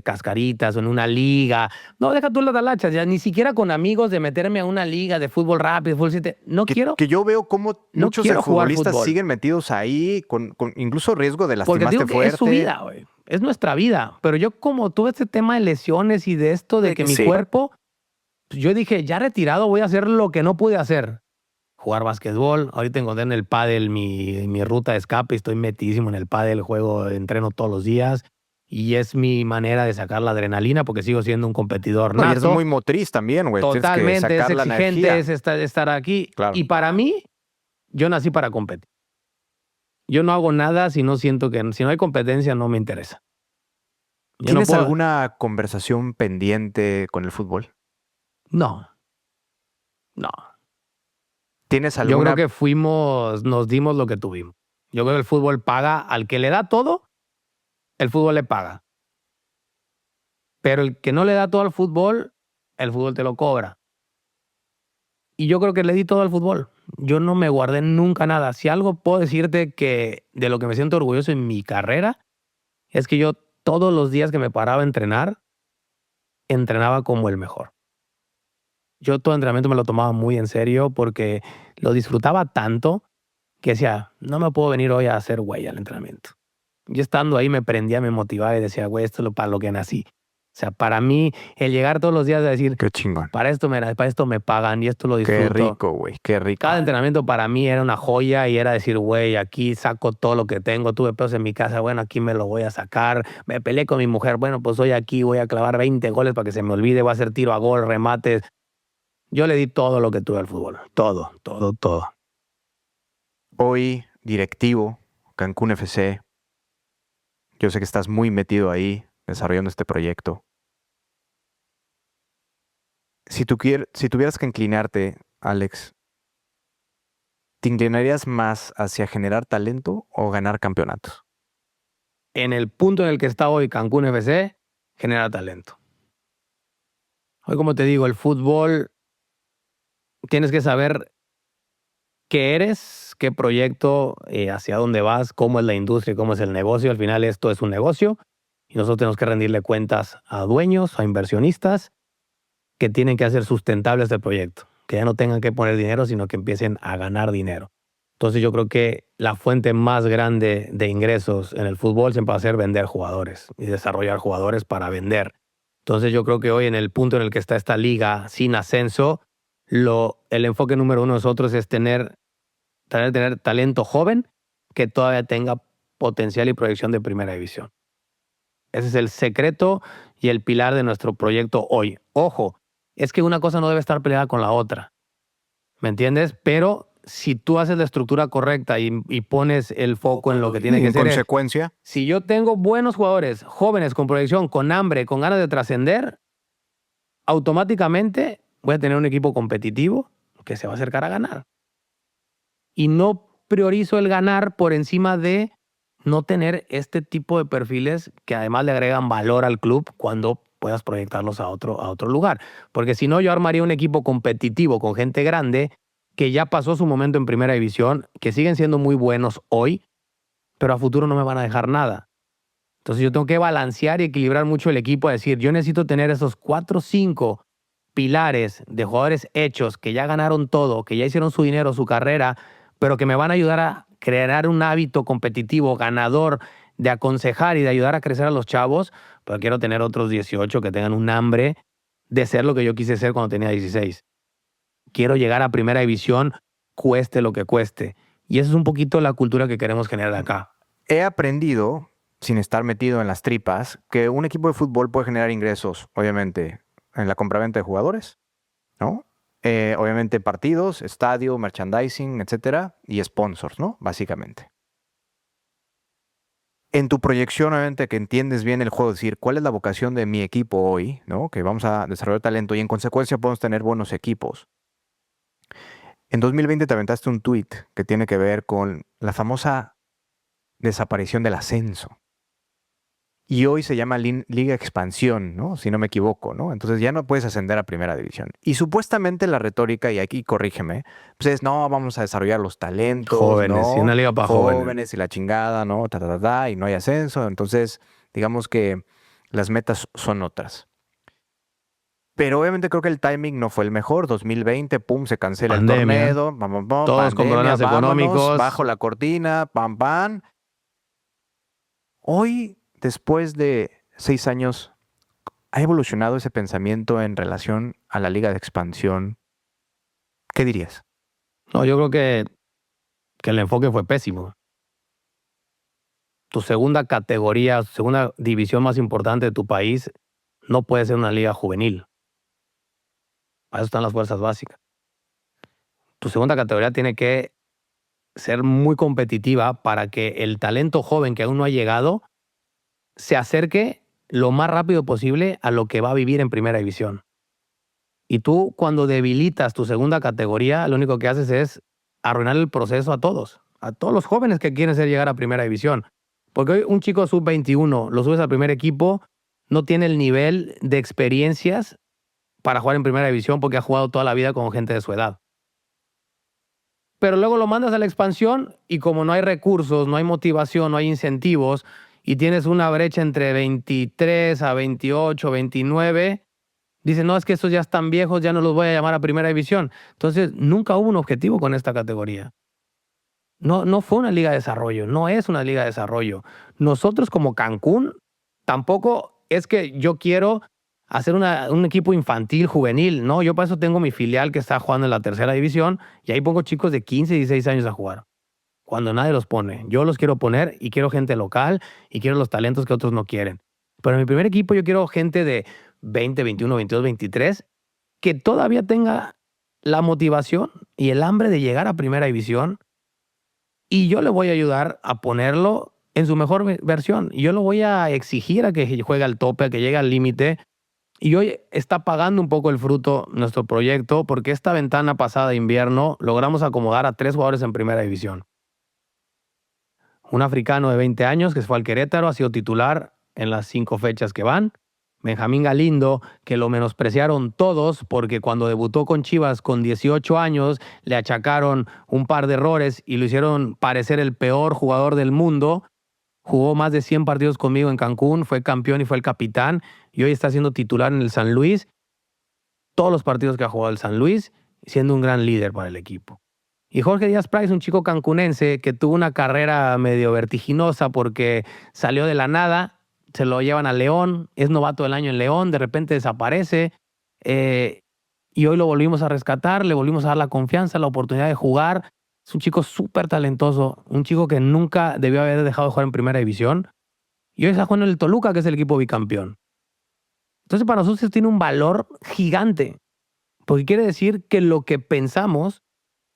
cascaritas o en una liga. No, deja tú las talachas, ya ni siquiera con amigos de meterme a una liga de fútbol rápido, fútbol 7. No quiero.
Que yo veo cómo
No
muchos
quiero jugar
futbolistas
fútbol.
siguen metidos ahí con incluso riesgo de
Porque
lastimarte
digo que
fuerte.
es su vida, güey. Es nuestra vida. Pero yo como tuve este tema de lesiones y de esto, de que mi cuerpo, yo dije, ya retirado voy a hacer lo que no pude hacer. Jugar básquetbol. Ahorita encontré en el pádel mi ruta de escape. Estoy metidísimo en el pádel, entreno todos los días. Y es mi manera de sacar la adrenalina porque sigo siendo un competidor nato.
Y es muy motriz también, güey.
Totalmente, es exigente, es estar aquí.
Claro.
Y para mí, yo nací para competir. Yo no hago nada si no siento que, si no hay competencia, no me interesa.
¿Tienes alguna conversación pendiente con el fútbol?
No.
¿Tienes alguna?
Yo creo que nos dimos lo que tuvimos. Yo creo que el fútbol paga al que le da todo, el fútbol le paga. Pero el que no le da todo al fútbol, el fútbol te lo cobra. Y yo creo que le di todo al fútbol. Yo no me guardé nunca nada. Si algo puedo decirte que de lo que me siento orgulloso en mi carrera, es que yo todos los días que me paraba a entrenar, entrenaba como el mejor. Yo todo entrenamiento me lo tomaba muy en serio porque lo disfrutaba tanto que decía, no me puedo venir hoy a hacer güey al entrenamiento. Yo estando ahí me prendía, me motivaba y decía, güey, esto es para lo que nací. O sea, para mí, el llegar todos los días a decir,
Qué chingón.
para esto me pagan y esto lo disfruto.
Qué rico, güey, qué rico.
Cada entrenamiento para mí era una joya y era decir, güey, aquí saco todo lo que tengo. Tuve pedos en mi casa, bueno, aquí me lo voy a sacar. Me peleé con mi mujer, bueno, pues hoy aquí voy a clavar 20 goles para que se me olvide, voy a hacer tiro a gol, remates. Yo le di todo lo que tuve al fútbol. Todo, todo, todo.
Hoy, directivo, Cancún FC. Yo sé que estás muy metido ahí, desarrollando este proyecto. Si tuvieras que inclinarte, Alex, ¿te inclinarías más hacia generar talento o ganar campeonatos?
En el punto en el que está hoy Cancún FC, genera talento. Hoy, como te digo, el fútbol, tienes que saber qué eres, qué proyecto, hacia dónde vas, cómo es la industria, cómo es el negocio. Al final esto es un negocio y nosotros tenemos que rendirle cuentas a dueños, a inversionistas que tienen que hacer sustentable este proyecto, que ya no tengan que poner dinero, sino que empiecen a ganar dinero. Entonces yo creo que la fuente más grande de ingresos en el fútbol siempre va a ser vender jugadores y desarrollar jugadores para vender. Entonces yo creo que hoy en el punto en el que está esta liga sin ascenso, el enfoque número uno de nosotros es tener talento joven que todavía tenga potencial y proyección de primera división. Ese es el secreto y el pilar de nuestro proyecto hoy. Ojo, es que una cosa no debe estar peleada con la otra. ¿Me entiendes? Pero si tú haces la estructura correcta y pones el foco en lo que tiene que ser.
En consecuencia,
Si yo tengo buenos jugadores, jóvenes, con proyección, con hambre, con ganas de trascender, automáticamente voy a tener un equipo competitivo que se va a acercar a ganar. Y no priorizo el ganar por encima de no tener este tipo de perfiles que además le agregan valor al club cuando puedas proyectarlos a otro lugar. Porque si no, yo armaría un equipo competitivo con gente grande que ya pasó su momento en primera división, que siguen siendo muy buenos hoy, pero a futuro no me van a dejar nada. Entonces yo tengo que balancear y equilibrar mucho el equipo, a decir, yo necesito tener esos 4 o 5 pilares de jugadores hechos que ya ganaron todo, que ya hicieron su dinero, su carrera, pero que me van a ayudar a crear un hábito competitivo, ganador, de aconsejar y de ayudar a crecer a los chavos, pero quiero tener otros 18 que tengan un hambre de ser lo que yo quise ser cuando tenía 16. Quiero llegar a primera división, cueste lo que cueste. Y esa es un poquito la cultura que queremos generar acá.
he aprendido, sin estar metido en las tripas, que un equipo de fútbol puede generar ingresos, obviamente, en la compraventa de jugadores, ¿no? Obviamente partidos, estadio, merchandising, etcétera, y sponsors, ¿no? Básicamente. En tu proyección, obviamente, que entiendes bien el juego, es decir, cuál es la vocación de mi equipo hoy, ¿no? Que vamos a desarrollar talento y en consecuencia podemos tener buenos equipos. En 2020 te aventaste un tweet que tiene que ver con la famosa desaparición del ascenso. Y hoy se llama Liga Expansión, ¿no? Si no me equivoco, ¿no? Entonces ya no puedes ascender a primera división. Y supuestamente la retórica, y aquí corrígeme, pues es, no, vamos a desarrollar los talentos,
Jóvenes,
¿no?
y una liga para
jóvenes y la chingada, ¿no? Y no hay ascenso. Entonces, digamos que las metas son otras. Pero obviamente creo que el timing no fue el mejor. 2020, pum, se cancela
Pandemia.
el torneo, pam, pam, pam,
Todos con problemas económicos.
bajo la cortina, pam, pam. Hoy, después de 6 años, ¿ha evolucionado ese pensamiento en relación a la liga de expansión? ¿Qué dirías?
No, yo creo que el enfoque fue pésimo. Tu segunda categoría, tu segunda división más importante de tu país no puede ser una liga juvenil. Para eso están las fuerzas básicas. Tu segunda categoría tiene que ser muy competitiva para que el talento joven que aún no ha llegado se acerque lo más rápido posible a lo que va a vivir en primera división. Y tú, cuando debilitas tu segunda categoría, lo único que haces es arruinar el proceso a todos los jóvenes que quieren llegar a primera división. Porque hoy un chico sub-21 lo subes al primer equipo, no tiene el nivel de experiencias para jugar en primera división porque ha jugado toda la vida con gente de su edad. Pero luego lo mandas a la expansión y como no hay recursos, no hay motivación, no hay incentivos y tienes una brecha entre 23 a 28, 29, dicen, no, es que estos ya están viejos, ya no los voy a llamar a primera división. Entonces, nunca hubo un objetivo con esta categoría. No fue una liga de desarrollo, no es una liga de desarrollo. Nosotros como Cancún tampoco es que yo quiero hacer un equipo infantil, juvenil. No, yo para eso tengo mi filial que está jugando en la tercera división y ahí pongo chicos de 15, 16 años a jugar. Cuando nadie los pone. Yo los quiero poner y quiero gente local y quiero los talentos que otros no quieren. Pero en mi primer equipo yo quiero gente de 20, 21, 22, 23 que todavía tenga la motivación y el hambre de llegar a primera división y yo le voy a ayudar a ponerlo en su mejor versión. Y yo lo voy a exigir a que juegue al tope, a que llegue al límite. Y hoy está pagando un poco el fruto nuestro proyecto porque esta ventana pasada de invierno logramos acomodar a 3 jugadores en primera división. Un africano de 20 años que se fue al Querétaro, ha sido titular en las 5 fechas que van. Benjamín Galindo, que lo menospreciaron todos porque cuando debutó con Chivas con 18 años le achacaron un par de errores y lo hicieron parecer el peor jugador del mundo. Jugó más de 100 partidos conmigo en Cancún, fue campeón y fue el capitán y hoy está siendo titular en el San Luis. Todos los partidos que ha jugado el San Luis, siendo un gran líder para el equipo. Y Jorge Díaz Price, un chico cancunense que tuvo una carrera medio vertiginosa porque salió de la nada, se lo llevan a León, es novato del año en León, de repente desaparece y hoy lo volvimos a rescatar, le volvimos a dar la confianza, la oportunidad de jugar. Es un chico súper talentoso, un chico que nunca debió haber dejado de jugar en primera división y hoy está jugando en el Toluca, que es el equipo bicampeón. Entonces para nosotros tiene un valor gigante, porque quiere decir que lo que pensamos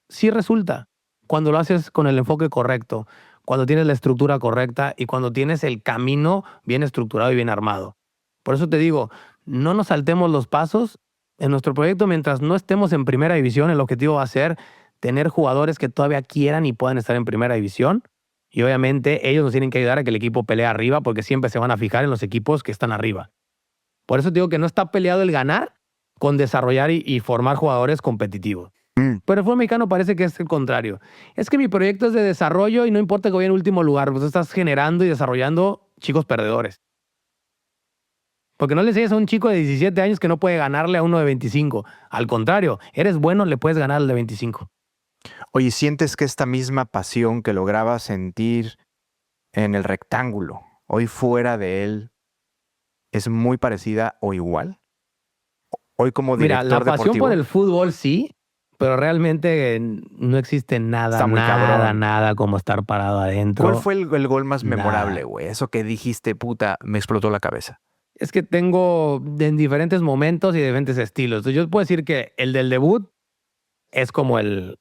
sí resulta cuando lo haces con el enfoque correcto, cuando tienes la estructura correcta y cuando tienes el camino bien estructurado y bien armado. Por eso te digo, no nos saltemos los pasos. En nuestro proyecto, mientras no estemos en primera división, el objetivo va a ser tener jugadores que todavía quieran y puedan estar en primera división. Y obviamente ellos nos tienen que ayudar a que el equipo pelee arriba porque siempre se van a fijar en los equipos que están arriba. Por eso te digo que no está peleado el ganar con desarrollar y formar jugadores competitivos. Pero el fútbol mexicano parece que es el contrario. Es que mi proyecto es de desarrollo y no importa que vaya en último lugar, pues estás generando y desarrollando chicos perdedores. Porque no le enseñas a un chico de 17 años que no puede ganarle a uno de 25. Al contrario, eres bueno, le puedes ganar al de 25.
Oye, ¿sientes que esta misma pasión que lograbas sentir en el rectángulo, hoy fuera de él, es muy parecida o igual? Hoy como director
Mira, la pasión
deportivo,
por el fútbol sí, pero realmente no existe nada,
Está muy cabrón.
nada como estar parado adentro.
¿cuál fue el gol más
Nada.
memorable, güey? Eso que dijiste, puta, me explotó la cabeza.
Es que tengo en diferentes momentos y diferentes estilos. Entonces, yo puedo decir que el del debut es como el,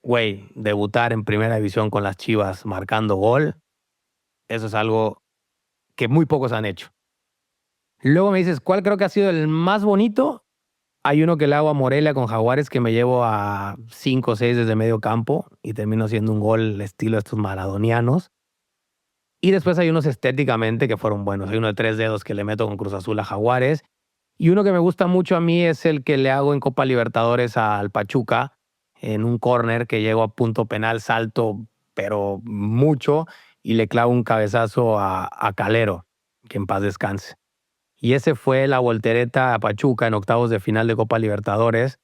güey, debutar en primera división con las Chivas marcando gol. Eso es algo que muy pocos han hecho. Luego me dices, ¿cuál creo que ha sido el más bonito? Hay uno que le hago a Morelia con Jaguares que me llevo a 5 o 6 desde medio campo y termino haciendo un gol estilo de estos maradonianos. Y después hay unos estéticamente que fueron buenos. Hay uno de 3 dedos que le meto con Cruz Azul a Jaguares. Y uno que me gusta mucho a mí es el que le hago en Copa Libertadores al Pachuca, en un córner que llego a punto penal, salto, pero mucho, y le clavo un cabezazo a Calero, que en paz descanse. Y ese fue la voltereta a Pachuca en octavos de final de Copa Libertadores.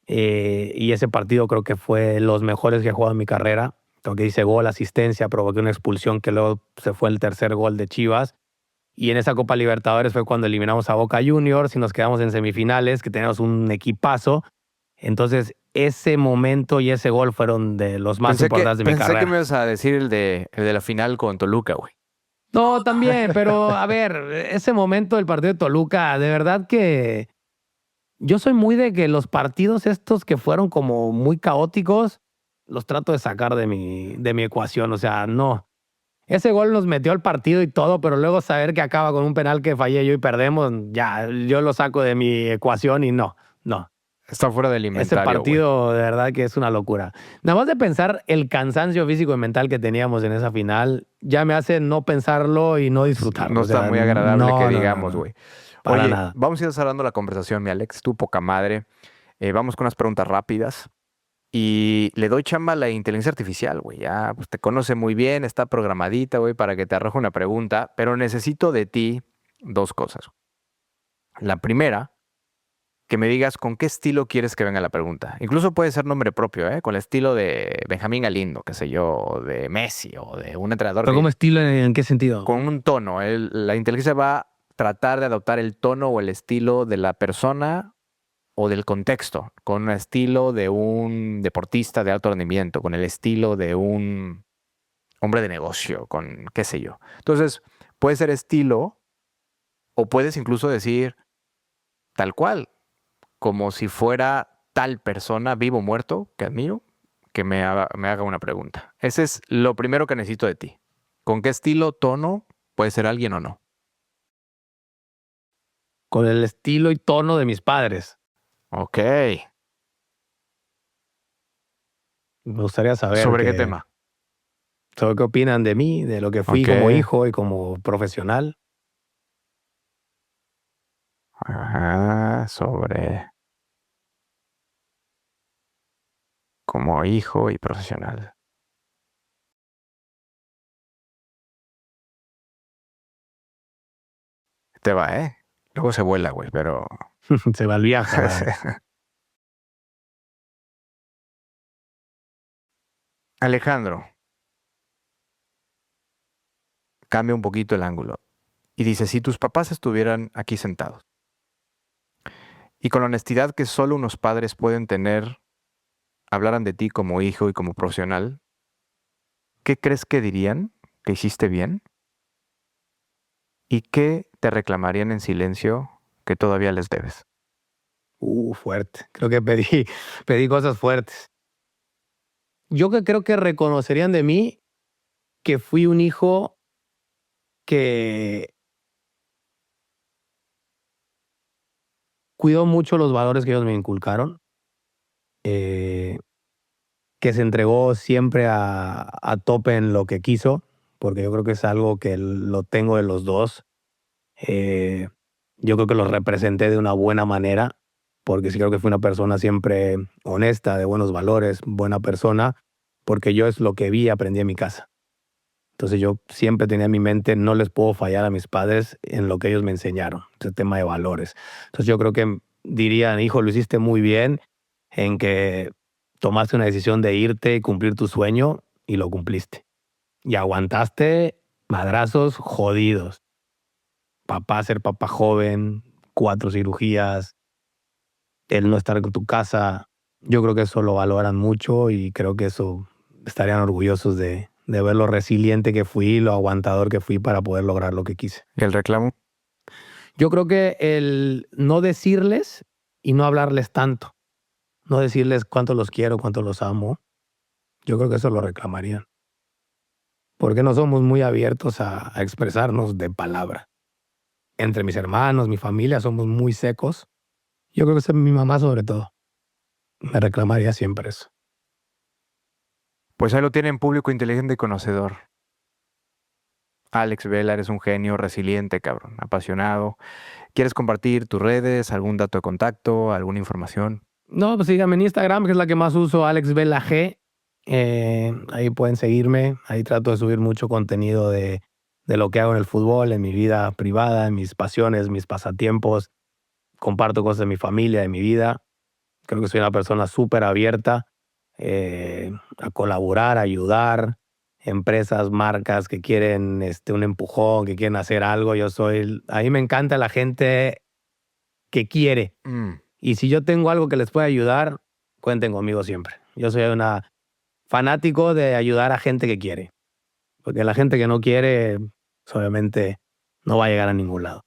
Y ese partido creo que fue los mejores que he jugado en mi carrera. Creo que hice gol, asistencia, provoqué una expulsión que luego se fue el tercer gol de Chivas. Y en esa Copa Libertadores fue cuando eliminamos a Boca Juniors y nos quedamos en semifinales, que teníamos un equipazo. Entonces, ese momento y ese gol fueron de los más importantes de mi
Pensé
carrera.
que me ibas a decir el de la final con Toluca, güey.
No, también, pero a ver, ese momento del partido de Toluca, de verdad que yo soy muy de que los partidos estos que fueron como muy caóticos, los trato de sacar de mi ecuación. O sea, no. Ese gol nos metió al partido y todo, pero luego saber que acaba con un penal que fallé yo y perdemos, ya, yo lo saco de mi ecuación y no.
Está fuera del
Ese
inventario,
partido de verdad que es una locura. Nada más de pensar el cansancio físico y mental que teníamos en esa final, ya me hace no pensarlo y no disfrutarlo.
No
O sea,
está muy agradable
no,
que
no,
digamos,
no.
güey.
Para
Oye,
nada.
vamos a ir cerrando la conversación, mi Alex. Tú, poca madre. Vamos con unas preguntas rápidas. Y le doy chamba a la inteligencia artificial, güey. Ya pues, te conoce muy bien, está programadita, güey, para que te arroje una pregunta. Pero necesito de ti 2 cosas. La primera, que me digas con qué estilo quieres que venga la pregunta. Incluso puede ser nombre propio, ¿eh? Con el estilo de Benjamín Galindo, qué sé yo, o de Messi o de un entrenador.
¿Pero como estilo en qué sentido?
Con un tono. La inteligencia va tratar de adoptar el tono o el estilo de la persona o del contexto, con el estilo de un deportista de alto rendimiento, con el estilo de un hombre de negocio, con qué sé yo. Entonces, puede ser estilo o puedes incluso decir tal cual, como si fuera tal persona, vivo o muerto, que admiro, que me haga una pregunta. Ese es lo primero que necesito de ti. ¿Con qué estilo, tono puede ser alguien o no?
Con el estilo y tono de mis padres.
Ok.
Me gustaría saber
¿Sobre qué tema?
sobre qué opinan de mí, de lo que fui
Ok.
como hijo y como profesional.
Sobre como hijo y profesional. Te va, ¿eh? Luego se vuela, güey, pero...
Se va al viaje.
Alejandro, cambia un poquito el ángulo. Y dice, si tus papás estuvieran aquí sentados y con la honestidad que solo unos padres pueden tener, hablaran de ti como hijo y como profesional, ¿qué crees que dirían? ¿Que hiciste bien? ¿Y qué te reclamarían en silencio que todavía les debes?
Fuerte. Creo que pedí cosas fuertes. Yo que creo que reconocerían de mí que fui un hijo que cuidó mucho los valores que ellos me inculcaron, eh, que se entregó siempre a tope en lo que quiso, porque yo creo que es algo que lo tengo de los dos. Eh, yo creo que los representé de una buena manera, porque sí creo que fui una persona siempre honesta, de buenos valores, buena persona, porque yo es lo que vi y aprendí en mi casa. Entonces yo siempre tenía en mi mente, no les puedo fallar a mis padres en lo que ellos me enseñaron, ese tema de valores. Entonces yo creo que dirían, hijo, lo hiciste muy bien en que tomaste una decisión de irte y cumplir tu sueño y lo cumpliste. Y aguantaste madrazos jodidos. Papá, ser papá joven, 4 cirugías, el no estar en tu casa, yo creo que eso lo valoran mucho y creo que eso estarían orgullosos de ver lo resiliente que fui, lo aguantador que fui para poder lograr lo que quise.
¿Y el reclamo?
Yo creo que el no decirles y no hablarles tanto, no decirles cuánto los quiero, cuánto los amo, yo creo que eso lo reclamarían. Porque no somos muy abiertos a expresarnos de palabra. Entre mis hermanos, mi familia, somos muy secos. Yo creo que es mi mamá sobre todo. Me reclamaría siempre eso.
Pues ahí lo tienen, público inteligente y conocedor. Alex Vela, eres un genio resiliente, cabrón, apasionado. ¿Quieres compartir tus redes, algún dato de contacto, alguna información?
No, pues síganme en Instagram, que es la que más uso, Alex Vela G. Ahí pueden seguirme. Ahí trato de subir mucho contenido de lo que hago en el fútbol, en mi vida privada, en mis pasiones, mis pasatiempos. Comparto cosas de mi familia, de mi vida. Creo que soy una persona súper abierta a colaborar, a ayudar. Empresas, marcas que quieren un empujón, que quieren hacer algo. A mí me encanta la gente que quiere.
Mm,
Y si yo tengo algo que les pueda ayudar, cuenten conmigo siempre. Yo soy una fanático de ayudar a gente que quiere. Porque la gente que no quiere, pues, obviamente, no va a llegar a ningún lado.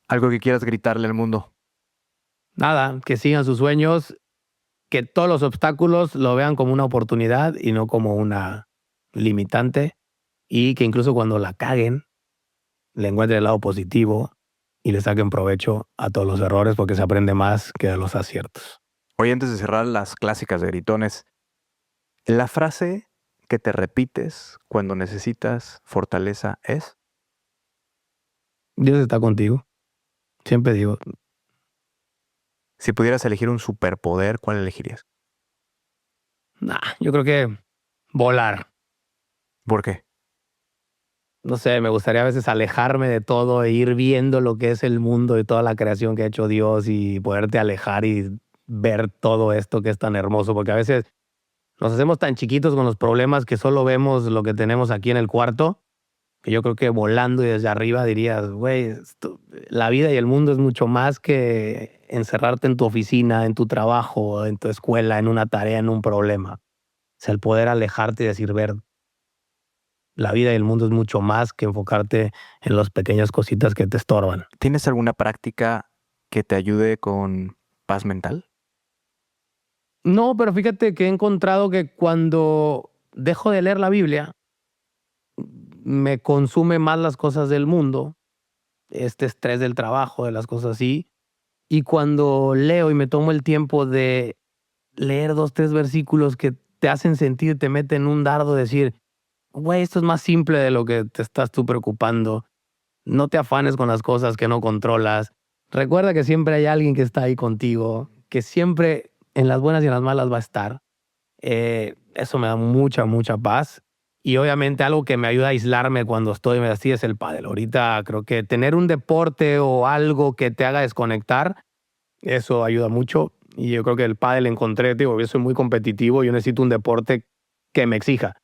algo que quieras gritarle al mundo.
Nada, que sigan sus sueños, que todos los obstáculos lo vean como una oportunidad y no como una limitante. Y que incluso cuando la caguen, le encuentren el lado positivo y le saquen provecho a todos los errores porque se aprende más que de los aciertos.
Hoy antes de cerrar las clásicas de gritones, la frase que te repites cuando necesitas fortaleza es...
Dios está contigo. Siempre digo,
Si pudieras elegir un superpoder, ¿cuál elegirías?
yo creo que volar.
¿Por qué?
No sé, me gustaría a veces alejarme de todo e ir viendo lo que es el mundo y toda la creación que ha hecho Dios y poderte alejar y ver todo esto que es tan hermoso, porque a veces nos hacemos tan chiquitos con los problemas que solo vemos lo que tenemos aquí en el cuarto que yo creo que volando y desde arriba dirías, güey, la vida y el mundo es mucho más que encerrarte en tu oficina, en tu trabajo, en tu escuela, en una tarea, en un problema. O sea, el poder alejarte y decir, ver, la vida y el mundo es mucho más que enfocarte en las pequeñas cositas que te estorban.
¿Tienes alguna práctica que te ayude con paz mental?
No, pero fíjate que he encontrado que cuando dejo de leer la Biblia, me consume más las cosas del mundo, este estrés del trabajo, de las cosas así. Y cuando leo y me tomo el tiempo de leer 2, 3 versículos que te hacen sentir, te meten un dardo, decir, güey, esto es más simple de lo que te estás tú preocupando. No te afanes con las cosas que no controlas. Recuerda que siempre hay alguien que está ahí contigo, que siempre en las buenas y en las malas va a estar. Eso me da mucha, mucha paz. Y obviamente algo que me ayuda a aislarme cuando estoy así es el pádel. Ahorita creo que tener un deporte o algo que te haga desconectar, eso ayuda mucho. Y yo creo que el pádel encontré, digo, yo soy muy competitivo, yo necesito un deporte que me exija.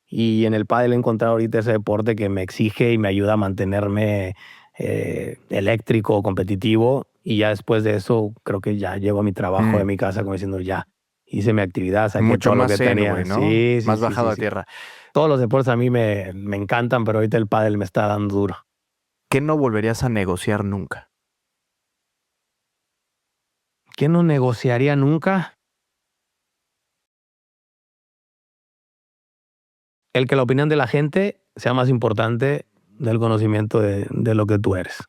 Y en el pádel he encontrado ahorita ese deporte que me exige y me ayuda a mantenerme eléctrico, competitivo. Y ya después de eso, creo que ya llego a mi trabajo de mi casa como diciendo, ya, hice mi actividad, saqué
Mucho
todo lo
más
que
zen,
tenía.
güey, ¿no?
Sí, sí,
Más
sí,
bajado
sí,
a
sí.
tierra.
Todos los deportes a mí me encantan, pero ahorita el pádel me está dando duro.
¿Qué no volverías a negociar nunca?
¿Qué no negociaría nunca? El que la opinión de la gente sea más importante del conocimiento de lo que tú eres.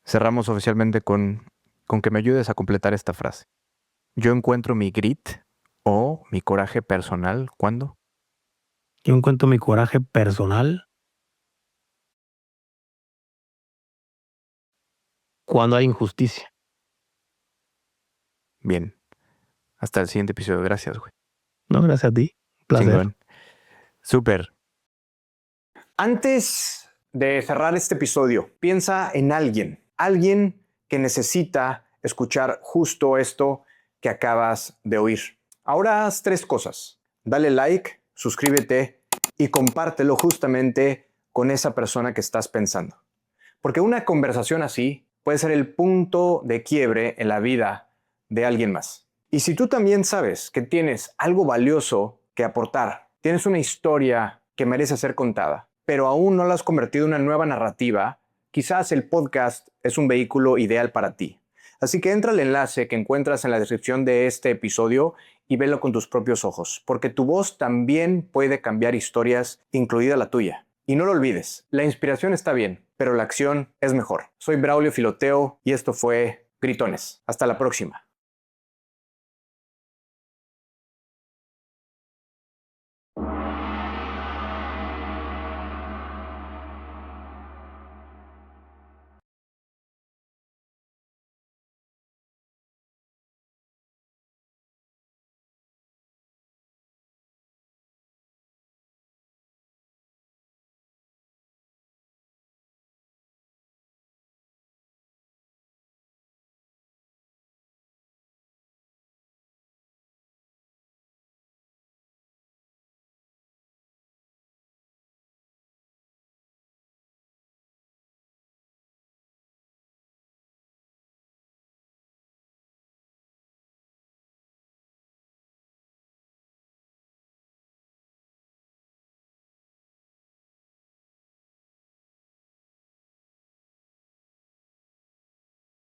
Cerramos oficialmente con que me ayudes a completar esta frase. Yo encuentro mi grit o mi coraje personal, ¿cuándo?
Yo encuentro mi coraje personal cuando hay injusticia.
Bien. Hasta el siguiente episodio. Gracias, güey.
No, gracias a ti. Placer.
Chingón. Súper. Antes de cerrar este episodio, piensa en alguien que necesita escuchar justo esto que acabas de oír. Ahora haz 3 cosas. Dale like, suscríbete y compártelo justamente con esa persona que estás pensando. Porque una conversación así puede ser el punto de quiebre en la vida de alguien más. Y si tú también sabes que tienes algo valioso que aportar, tienes una historia que merece ser contada, pero aún no la has convertido en una nueva narrativa, quizás el podcast es un vehículo ideal para ti. Así que entra al enlace que encuentras en la descripción de este episodio y velo con tus propios ojos, porque tu voz también puede cambiar historias, incluida la tuya. Y no lo olvides, la inspiración está bien, pero la acción es mejor. Soy Braulio Filoteo y esto fue Gritones. Hasta la próxima.